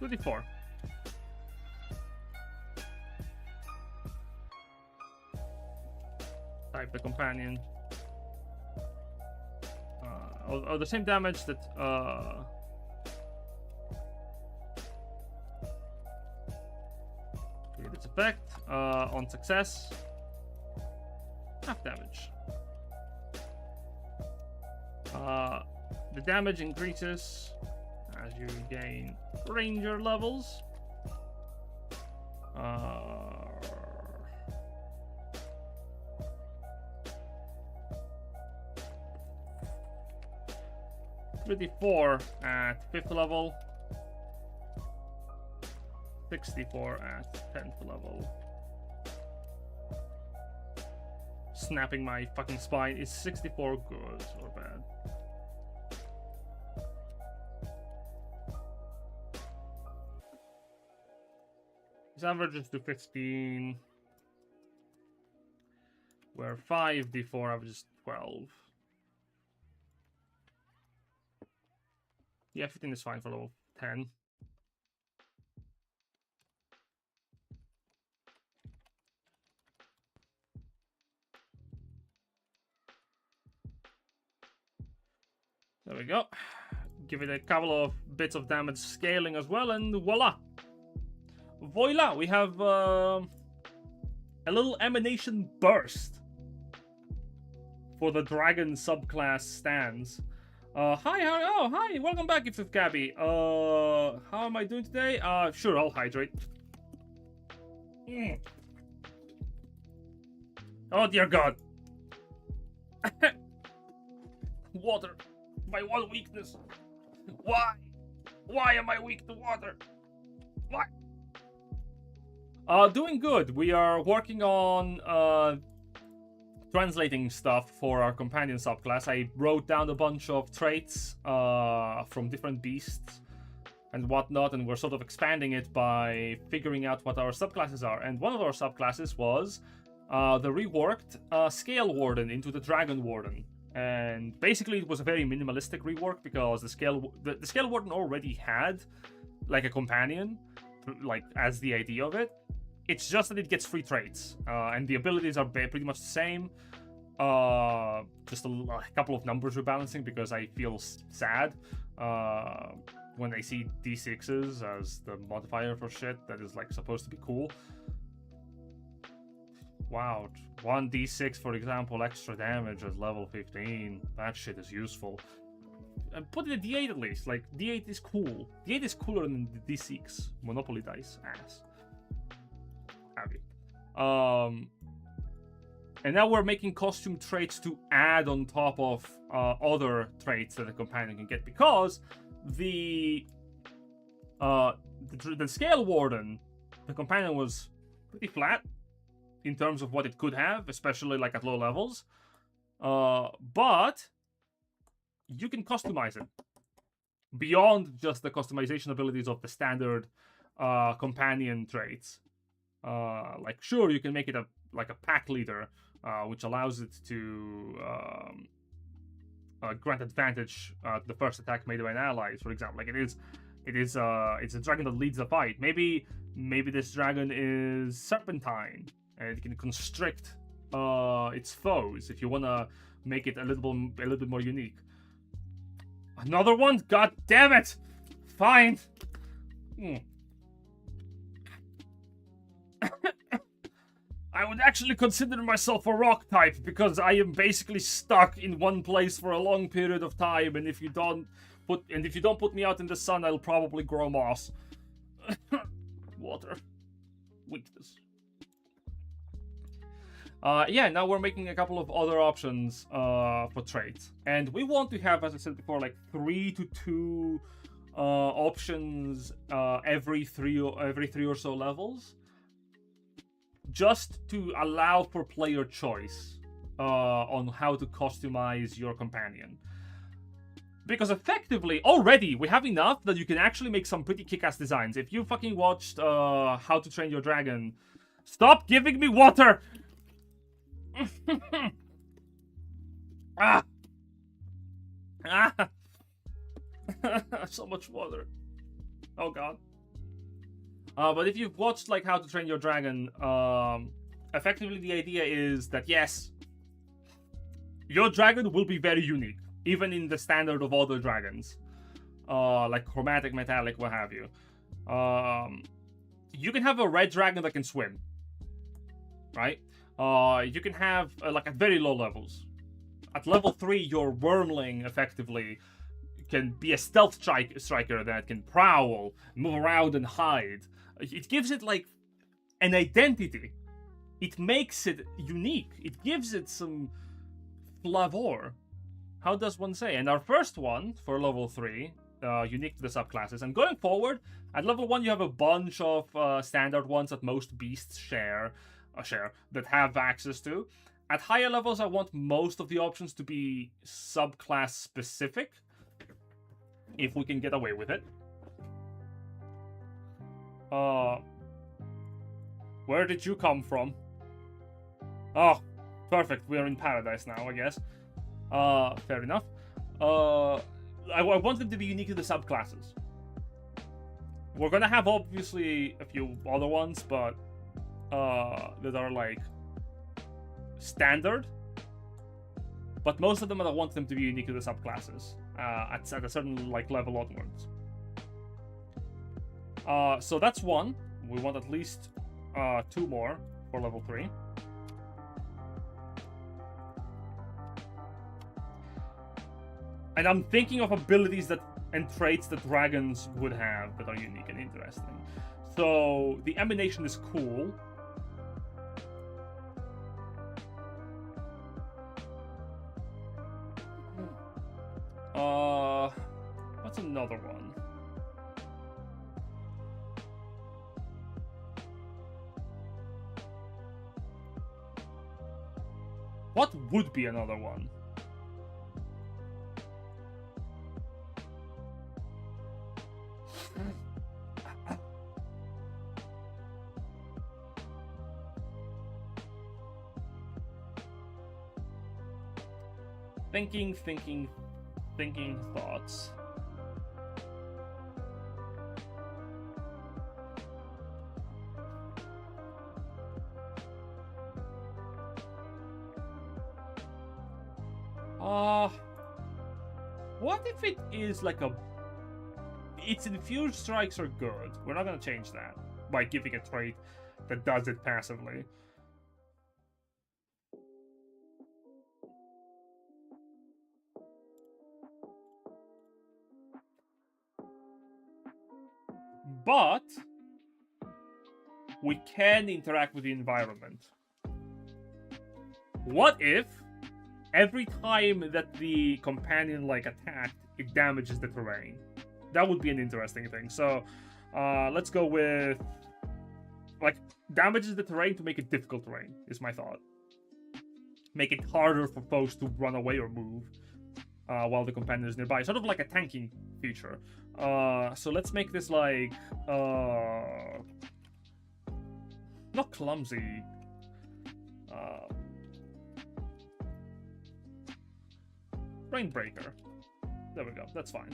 2d4. Type the companion. The same damage that, its effect on success, half damage. The damage increases as you gain ranger levels. 34 at 5th level. 64 at 10th level. Snapping my fucking spine. Is 64 good or bad? This averages to 15. Where 5d4 averages 12. Yeah, 15 is fine for level 10. There we go. Give it a couple of bits of damage scaling as well, and voila! voila, we have a little emanation burst for the dragon subclass stands. Hi, welcome back, Gifted Gabby. How am I doing today? Sure, I'll hydrate. Oh dear God. Water, my one weakness. Why? Why am I weak to water? Why? Doing good. We are working on translating stuff for our companion subclass. I wrote down a bunch of traits from different beasts and whatnot, and we're sort of expanding it by figuring out what our subclasses are. And one of our subclasses was the reworked Scale Warden into the Dragon Warden. And basically it was a very minimalistic rework because the Scale Warden already had like a companion, like as the idea of it. It's just that it gets free traits, and the abilities are pretty much the same. Just a couple of numbers rebalancing because I feel sad when I see D6s as the modifier for shit that is like supposed to be cool. Wow, 1d6 for example, extra damage at level 15. That shit is useful. And put it at d8 at least. Like d8 is cool. D8 is cooler than the d6 Monopoly dice ass. And now we're making costume traits to add on top of other traits that a companion can get, because the Scale Warden, the companion, was pretty flat in terms of what it could have, especially like at low levels. But you can customize it beyond just the customization abilities of the standard companion traits. Like, sure, you can make it like a pack leader, which allows it to grant advantage to the first attack made by an ally, for example. Like it's a dragon that leads the fight. Maybe this dragon is Serpentine and it can constrict its foes if you wanna make it a little bit more unique. Another one? God damn it! Fine. I would actually consider myself a rock type because I am basically stuck in one place for a long period of time, and if you don't put me out in the sun, I'll probably grow moss. Water. Weakness. Yeah, now we're making a couple of other options for traits. And we want to have, as I said before, like 3 to 2 options every three or so levels, just to allow for player choice on how to customize your companion. Because effectively, already, we have enough that you can actually make some pretty kick-ass designs. If you fucking watched How to Train Your Dragon... Stop giving me water! Ah! Ah! So much water. Oh god. But if you've watched like How to Train Your Dragon, effectively the idea is that yes, your dragon will be very unique, even in the standard of other dragons, like chromatic, metallic, what have you. You can have a red dragon that can swim, right? You can have like at very low levels. At level 3, your wormling effectively can be a stealth striker that can prowl, move around, and hide. It gives it like an identity. It makes it unique. It gives it some flavor. How does one say? And our first one for level 3, unique to the subclasses. And going forward, at level 1 you have a bunch of standard ones that most beasts share that have access to. At higher levels, I want most of the options to be subclass specific, if we can get away with it. Where did you come from? Oh, perfect. We are in paradise now, I guess. Fair enough. I want them to be unique to the subclasses. We're gonna have obviously a few other ones, but that are like standard. But most of them, I want them to be unique to the subclasses at a certain like level onwards. So that's one. We want at least 2 more for level 3. And I'm thinking of abilities that and traits that dragons would have that are unique and interesting. So the emanation is cool. What's another one? What would be another one? Thinking thoughts. What if it is like a... Its infused strikes are good. We're not gonna change that by giving a trait that does it passively. But we can interact with the environment. What if every time that the companion like attacked, it damages the terrain? That would be an interesting thing. So let's go with like damages the terrain to make it difficult terrain is my thought. Make it harder for foes to run away or move while the companion is nearby. Sort of like a tanking feature. So let's make this like not clumsy. Rainbreaker. There we go. That's fine.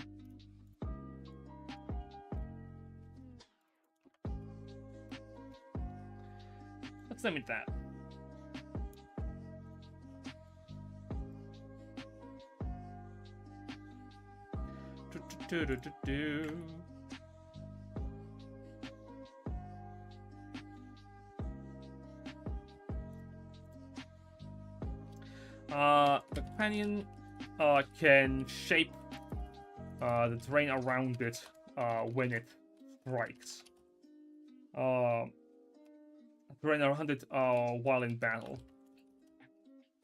Let's limit that. The companion can shape the terrain around it when it strikes. Terrain around it while in battle.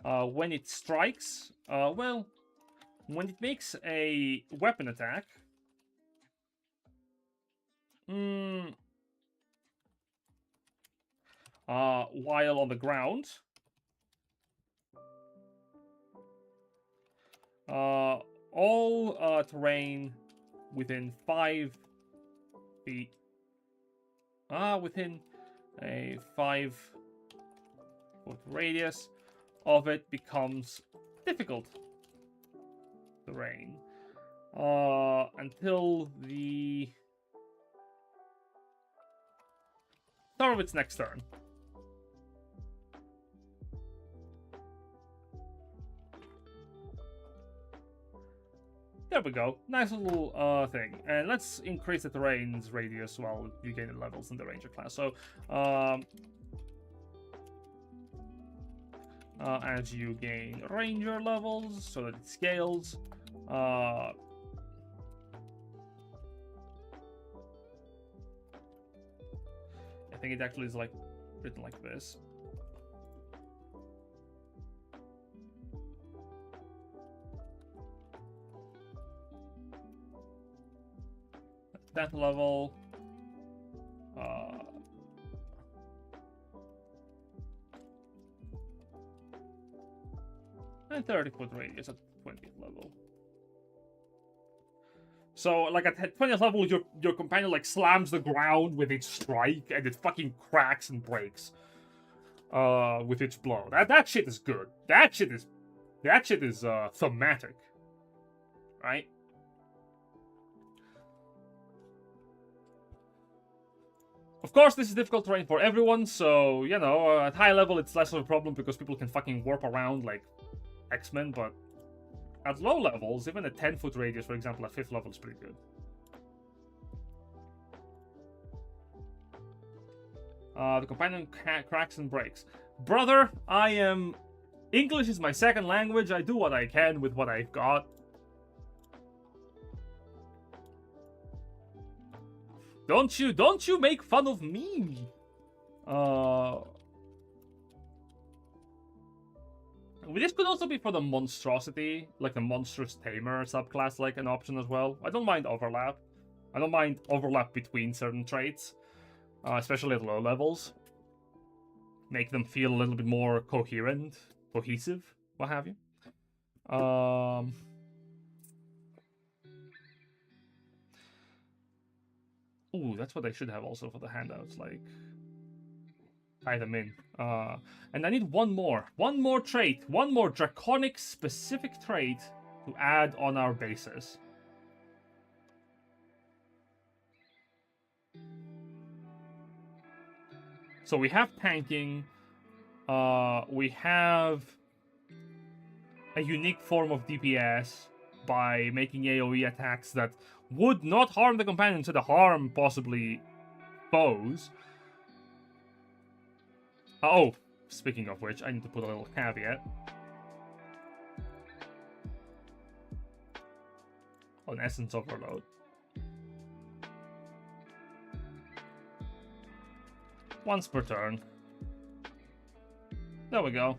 When it strikes, well, when it makes a weapon attack, while on the ground, all terrain within 5 feet, within a 5-foot radius of it becomes difficult terrain until the start of its next turn. There we go. Nice little thing. And let's increase the terrain's radius while you gain the levels in the ranger class. So as you gain ranger levels, so that it scales. I think it actually is like written like this. That level, and 30-foot radius at 20th level. So, like at 20th level, your companion like slams the ground with its strike, and it fucking cracks and breaks with each blow. That shit is good. That shit is thematic, right? Of course, this is difficult terrain for everyone, so, you know, at high level it's less of a problem because people can fucking warp around like X-Men, but at low levels, even a 10-foot radius, for example, at 5th level is pretty good. The companion cracks and breaks. Brother, I am... English is my second language. I do what I can with what I've got. Don't you make fun of me. This could also be for the monstrosity, like the monstrous tamer subclass, like an option as well. I don't mind overlap. I don't mind overlap between certain traits, especially at low levels. Make them feel a little bit more coherent, cohesive, what have you. Ooh, that's what I should have also for the handouts, like tie them in. And I need one more trait, one more draconic specific trait to add on our bases. So we have tanking, we have a unique form of DPS by making AoE attacks that would not harm the companion, so the harm possibly foes. Oh, speaking of which, I need to put a little caveat on Essence Overload. Once per turn. There we go.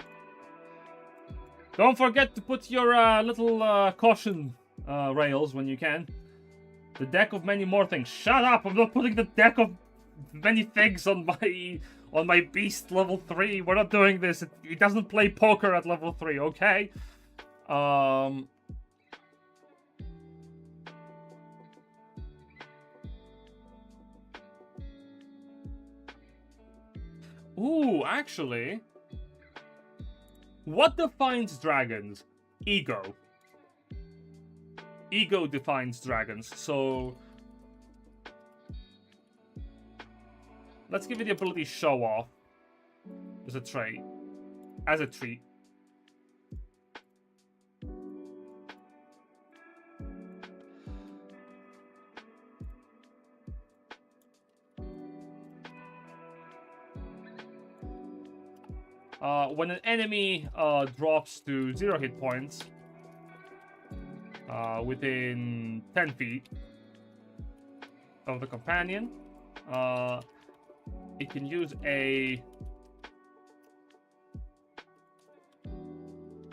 Don't forget to put your little caution rails when you can. The deck of many more things. Shut up! I'm not putting the deck of many things on my beast level 3. We're not doing this. It doesn't play poker at level 3, okay? Ooh, actually, what defines dragons? Ego. Ego defines dragons, so let's give it the ability show off as a trait, as a treat. When an enemy drops to 0 hit points within 10 feet of the companion, it can use a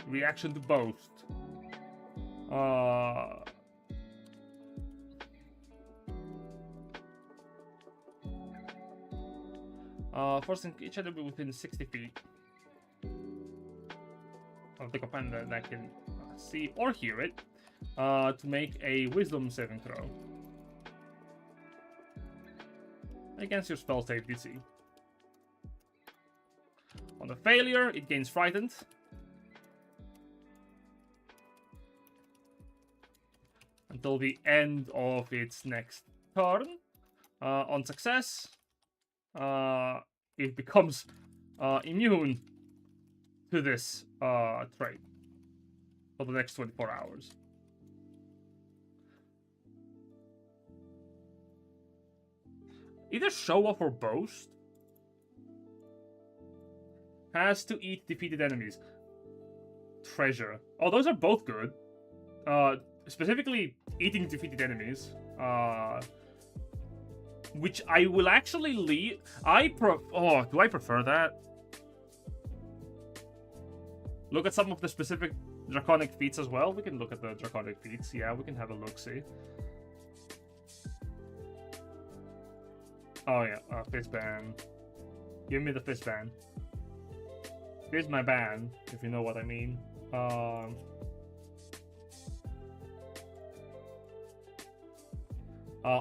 reaction to boast. Forcing each other within 60 feet of the companion that can see or hear it, to make a wisdom saving throw against your spell save DC. On a failure, it gains frightened. Until the end of its next turn. On success, it becomes immune to this trait for the next 24 hours. Either show off or boast. Has to eat defeated enemies. Treasure. Oh, those are both good. Specifically, eating defeated enemies. Which I will actually leave. Oh, do I prefer that? Look at some of the specific draconic feats as well. We can look at the draconic feats. Yeah, we can have a look-see. Oh yeah, fist ban. Give me the fist ban. Here's my ban, if you know what I mean.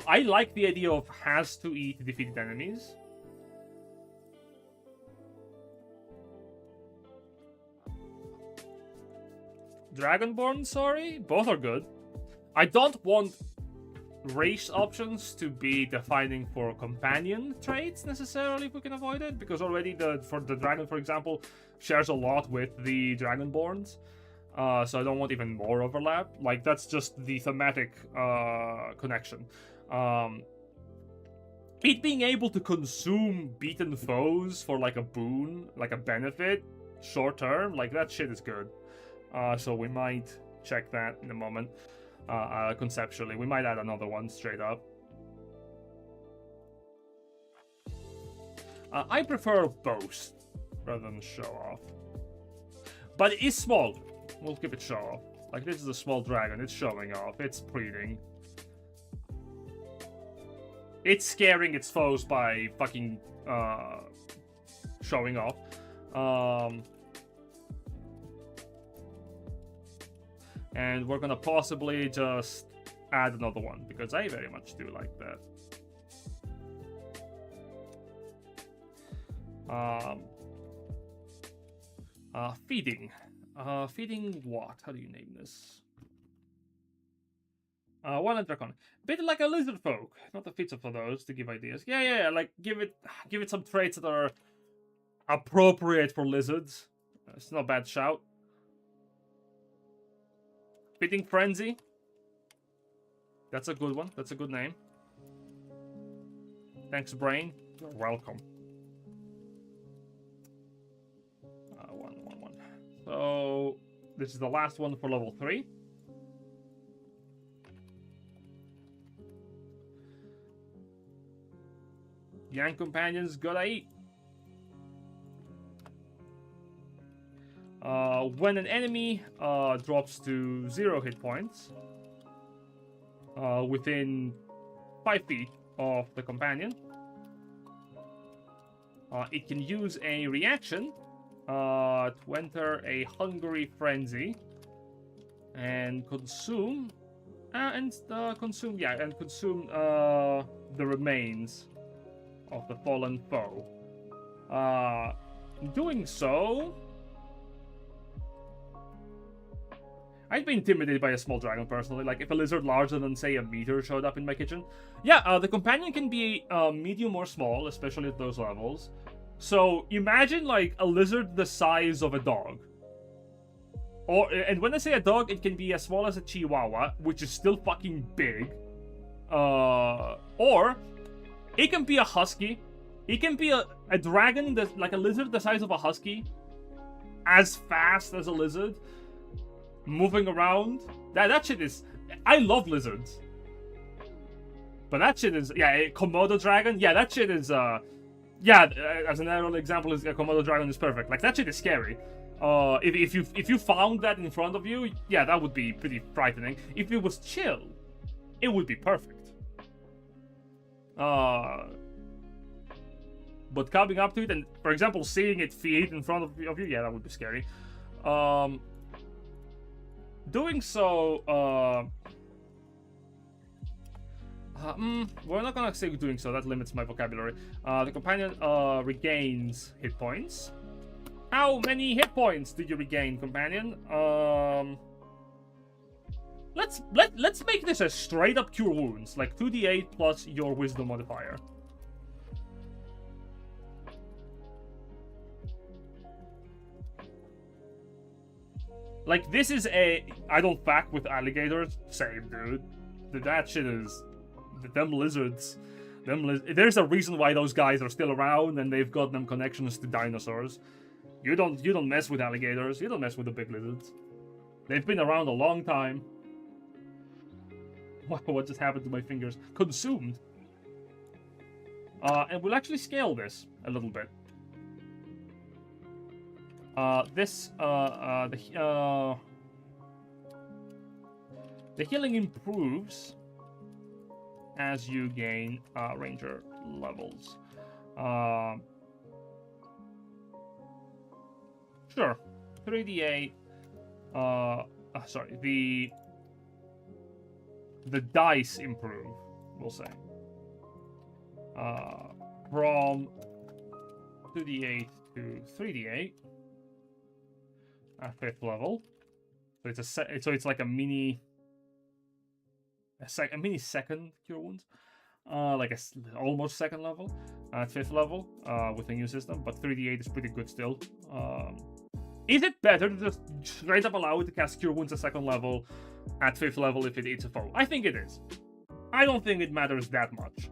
I like the idea of has to eat defeated enemies. Dragonborn, sorry? Both are good. I don't want race options to be defining for companion traits necessarily if we can avoid it, because already for the dragon, for example, shares a lot with the Dragonborns. So I don't want even more overlap. Like, that's just the thematic connection. it being able to consume beaten foes for like a boon, like a benefit, short term, like that shit is good. So we might check that in a moment. Conceptually, we might add another one straight up. I prefer boast rather than show off, but it is small. We'll keep it show off. Like, this is a small dragon. It's showing off. It's breeding. It's scaring its foes by fucking showing off. And we're gonna possibly just add another one, because I very much do like that. Feeding. Feeding what? How do you name this? Wildland Dracon. Bit like a lizard folk. Not a feature for those to give ideas. Yeah. Like, give it some traits that are appropriate for lizards. It's not a bad shout. Feeding Frenzy. That's a good one. That's a good name. Thanks, Brain. You're welcome. One. So, this is the last one for level 3. Young companions gotta eat. When an enemy drops to 0 hit points within 5 feet of the companion, it can use a reaction to enter a hungry frenzy and consume the remains of the fallen foe. In doing so, I'd be intimidated by a small dragon personally. Like, if a lizard larger than, say, a meter showed up in my kitchen. Yeah, the companion can be medium or small, especially at those levels. So imagine like a lizard the size of a dog. And when I say a dog, it can be as small as a chihuahua, which is still fucking big. Or it can be a husky. It can be a dragon that's like a lizard the size of a husky, as fast as a lizard, moving around. That shit is... I love lizards. But that shit is... Yeah, a Komodo dragon. Yeah, that shit is... Yeah, as an aerial example, a Komodo dragon is perfect. Like, that shit is scary. If you found that in front of you, yeah, that would be pretty frightening. If it was chill, it would be perfect. But coming up to it and, for example, seeing it feed in front of you, yeah, that would be scary. Doing so, we're not gonna say doing so, that limits my vocabulary. The companion regains hit points. How many hit points do you regain, companion? Let's make this a straight up cure wounds, like 2d8 plus your wisdom modifier. Like, this is a... I don't fuck with alligators. Same, dude. That shit is... Them lizards. There's a reason why those guys are still around, and they've got them connections to dinosaurs. You don't mess with alligators. You don't mess with the big lizards. They've been around a long time. What just happened to my fingers? Consumed. And we'll actually scale this a little bit. The healing improves as you gain ranger levels. Sure, 3d8. Sorry, the dice improve, we'll say. From 2d8 to 3d8 at 5th level. So it's like a mini second cure wounds. Like almost second level at 5th level with the new system, but 3d8 is pretty good still. Is it better to just straight up allow it to cast cure wounds at 2nd level at 5th level if it hits a foe? I think it is. I don't think it matters that much.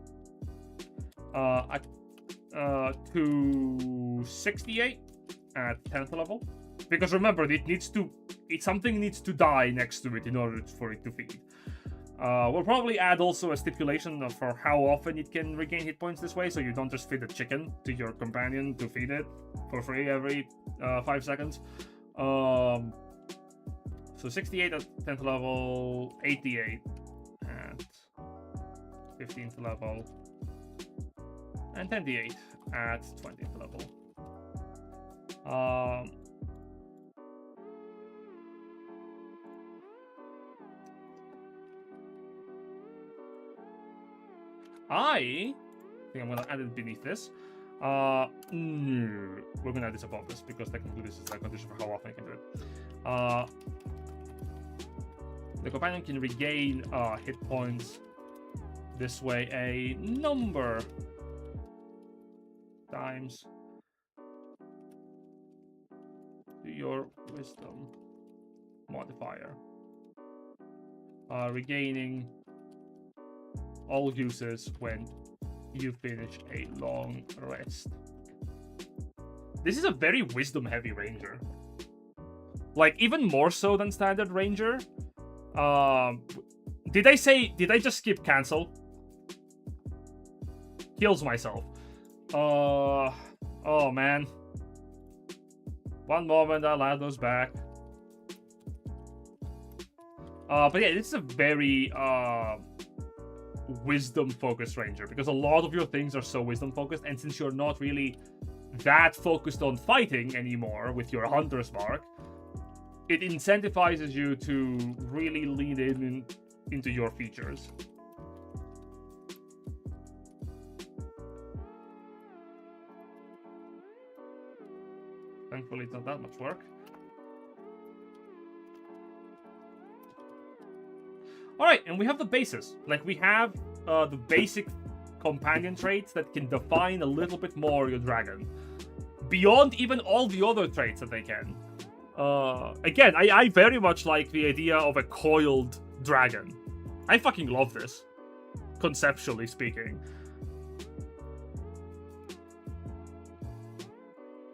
to 68 at 10th level. Because remember, something needs to die next to it in order for it to feed. We'll probably add also a stipulation for how often it can regain hit points this way, so you don't just feed a chicken to your companion to feed it for free every 5 seconds. So 68 at 10th level, 88 at 15th level, and 28 at 20th level. I think I'm gonna add it beneath this. No, we're gonna add this above this because technically this is a condition for how often I can do it. The companion can regain hit points this way a number times to your wisdom modifier, regaining all uses when you finish a long rest. This is a very wisdom heavy ranger, like even more so than standard ranger. Did I just skip cancel? Heals myself. Oh man, one moment, I'll add those back. But yeah, this is a very wisdom focused ranger, because a lot of your things are so wisdom focused, and since you're not really that focused on fighting anymore with your hunter's mark, it incentivizes you to really lean into your features. Thankfully, it's not that much work. Alright, and we have the bases. Like, we have the basic companion traits that can define a little bit more your dragon, beyond even all the other traits that they can. Again, I very much like the idea of a coiled dragon. I fucking love this, conceptually speaking.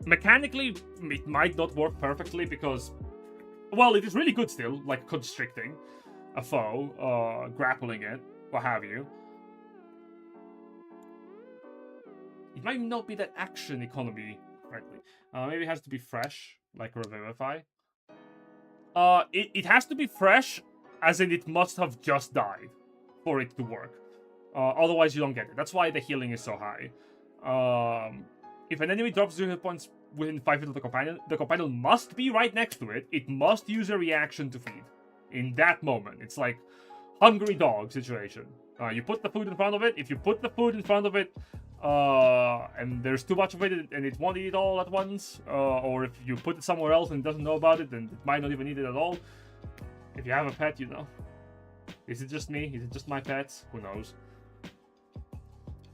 Mechanically, it might not work perfectly because, well, it is really good still, like constricting a foe, grappling it, what have you. It might not be that action economy, frankly. Maybe it has to be fresh, like Revivify. It has to be fresh, as in it must have just died for it to work. Otherwise, you don't get it. That's why the healing is so high. If an enemy drops 0 hit points within 5 feet of the companion must be right next to it. It must use a reaction to feed. In that moment, it's like hungry dog situation. You put the food in front of it. If you put the food in front of it, and there's too much of it, and it won't eat it all at once, or if you put it somewhere else and it doesn't know about it, then it might not even eat it at all. If you have a pet, you know. Is it just me? Is it just my pets? Who knows?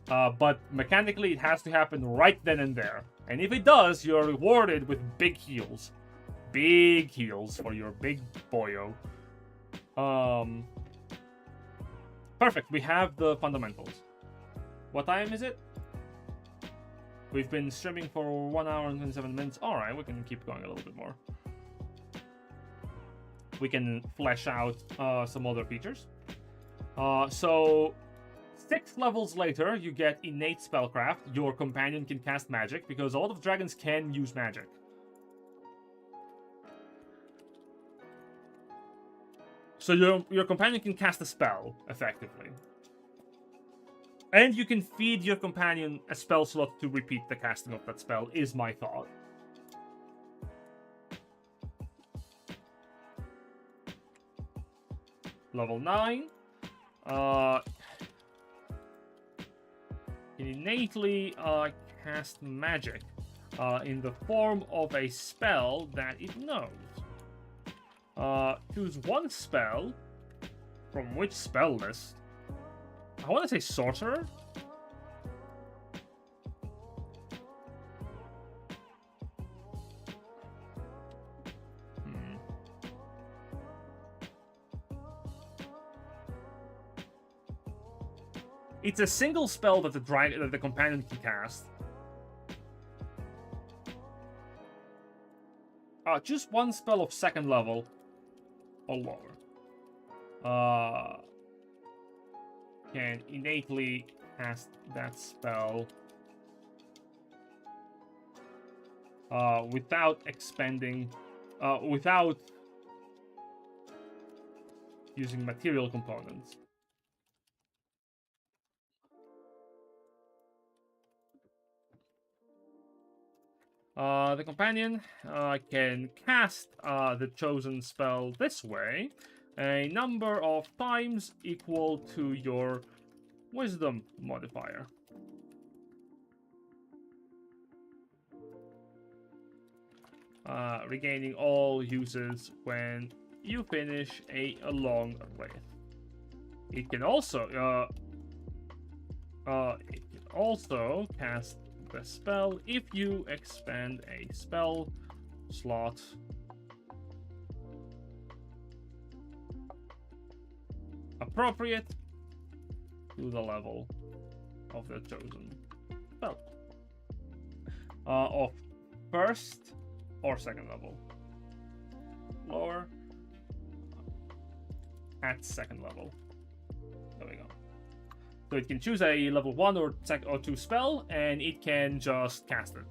But mechanically, it has to happen right then and there. And if it does, you're rewarded with big heals. Big heals for your big boyo. Perfect. We have the fundamentals. What time is it? We've been streaming for 1 hour and 27 minutes. Alright, we can keep going a little bit more. We can flesh out some other features. So 6 levels later, you get innate spellcraft. Your companion can cast magic, because a lot of dragons can use magic. So your companion can cast a spell, effectively. And you can feed your companion a spell slot to repeat the casting of that spell, is my thought. Level 9. Can innately cast magic in the form of a spell that it knows. Choose one spell from which spell list? I want to say Sorcerer. It's a single spell that the companion can cast. Choose one spell of second level or lower. Can innately cast that spell without expending, without using material components. The companion can cast the chosen spell this way a number of times equal to your wisdom modifier. Regaining all uses when you finish a long wraith. It can also cast the spell if you expend a spell slot appropriate to the level of the chosen spell. Of first or second level. Lower at second level. There we go. So it can choose a level 1 or 2 spell, and it can just cast it.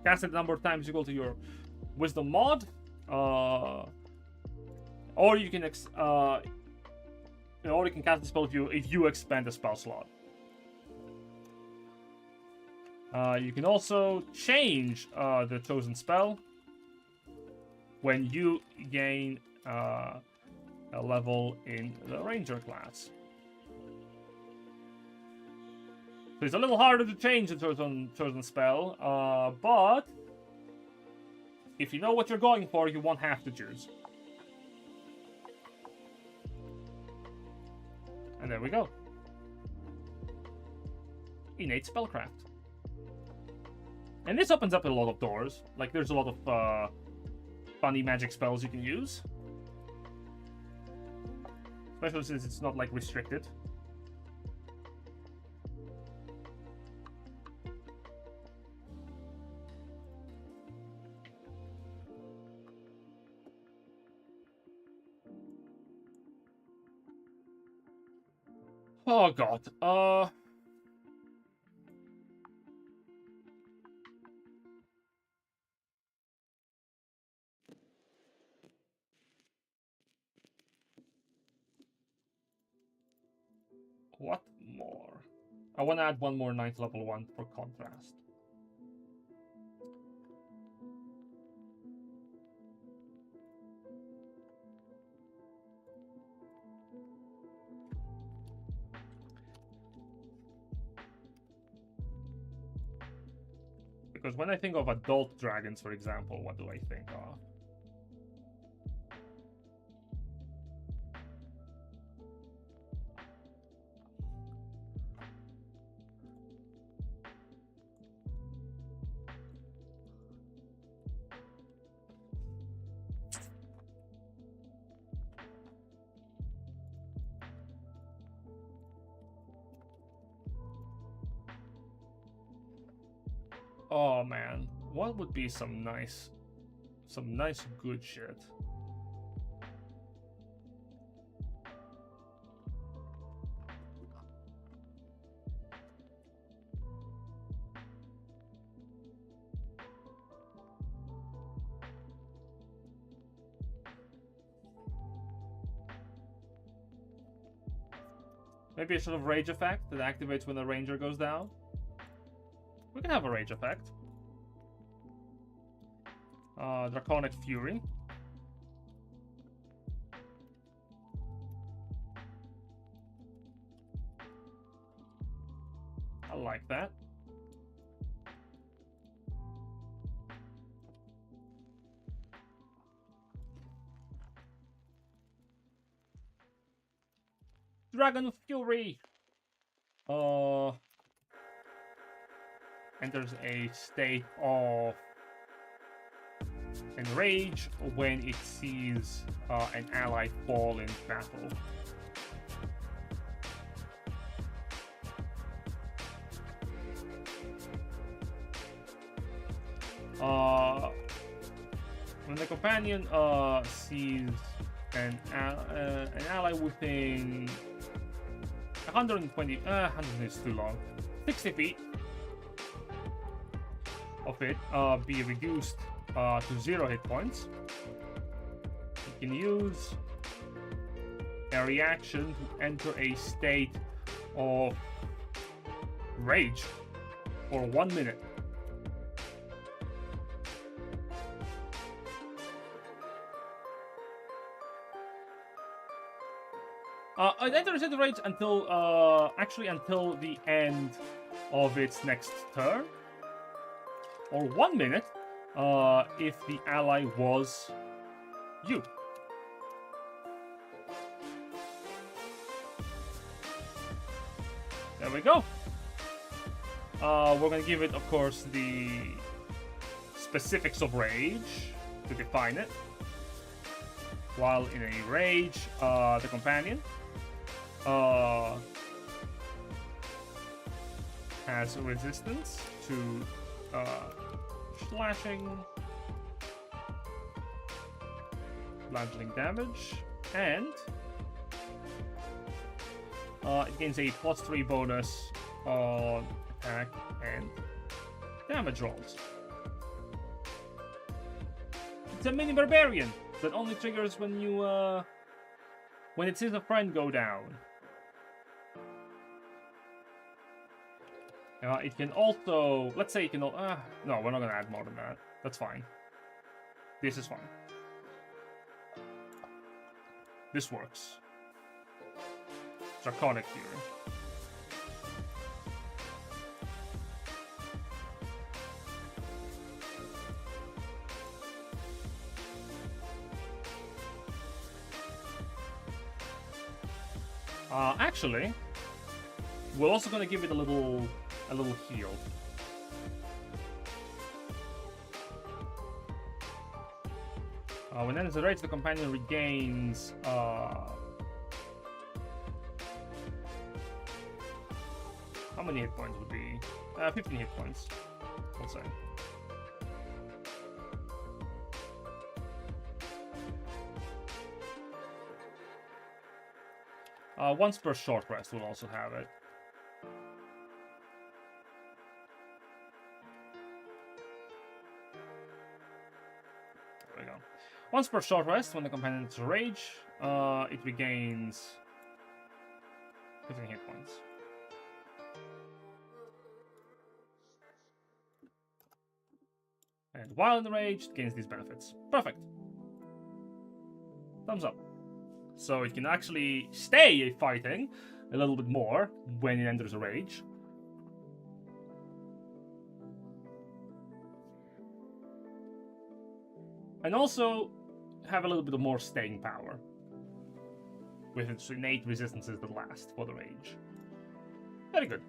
Cast it a number of times equal to your wisdom mod, or you can cast the spell if you expand the spell slot. You can also change the chosen spell when you gain a level in the ranger class. So it's a little harder to change the chosen spell, but if you know what you're going for, you won't have to choose. And there we go. Innate spellcraft. And this opens up a lot of doors. Like, there's a lot of funny magic spells you can use. Especially since it's not, like, restricted. Oh god. What more? I want to add one more 9th level one for contrast. Because when I think of adult dragons, for example, what do I think of? Oh man, what would be some nice good shit? Maybe a sort of rage effect that activates when the ranger goes down. We can have a rage effect. Draconic Fury. I like that. Dragon Fury. Enters a state of enrage when it sees an ally fall in battle. When the companion sees an ally within 120, 100 is too long, 60 feet of it, be reduced to 0 hit points, you can use a reaction to enter a state of rage for 1 minute. It enters into rage until until the end of its next turn, or 1 minute if the ally was you. There we go. We're gonna give it, of course, the specifics of rage to define it. While in a rage, the companion has resistance to slashing, bludgeoning damage, and it gains a +3 bonus on attack and damage rolls. It's a mini barbarian that only triggers when you when it sees a friend go down. It can also, let's say it can. No, we're not gonna add more than that. That's fine. This is fine. This works. Draconic Fury. Actually, we're also gonna give it a little heal. When enters the rage, the companion regains how many hit points would be? 15 hit points, we'll say. Once per short rest, we'll also have it. There we go. Once per short rest, when the companion enters rage, it regains 15 hit points. And while in the rage, it gains these benefits. Perfect. Thumbs up. So it can actually stay fighting a little bit more when it enters a rage. And also have a little bit of more staying power with its innate resistances that last for the rage. Very good.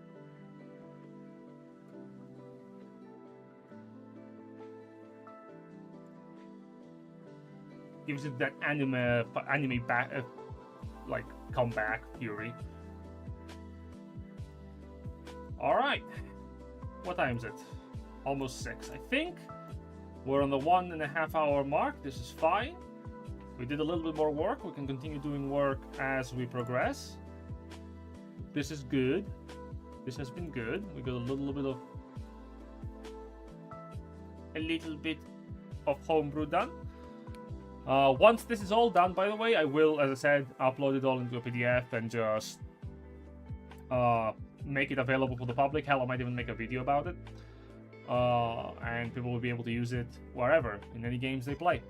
Gives it that anime back, like comeback fury. All right, what time is it? Almost 6. I think we're on the 1.5 hour mark. This is fine. We did a little bit more work. We can continue doing work as we progress. This is good. This has been good. We got a little bit of homebrew done. Once this is all done, by the way, I will, as I said, upload it all into a PDF and just make it available for the public. Hell, I might even make a video about it. And people will be able to use it wherever, in any games they play.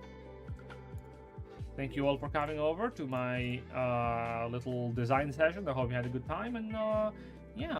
Thank you all for coming over to my little design session. I hope you had a good time, and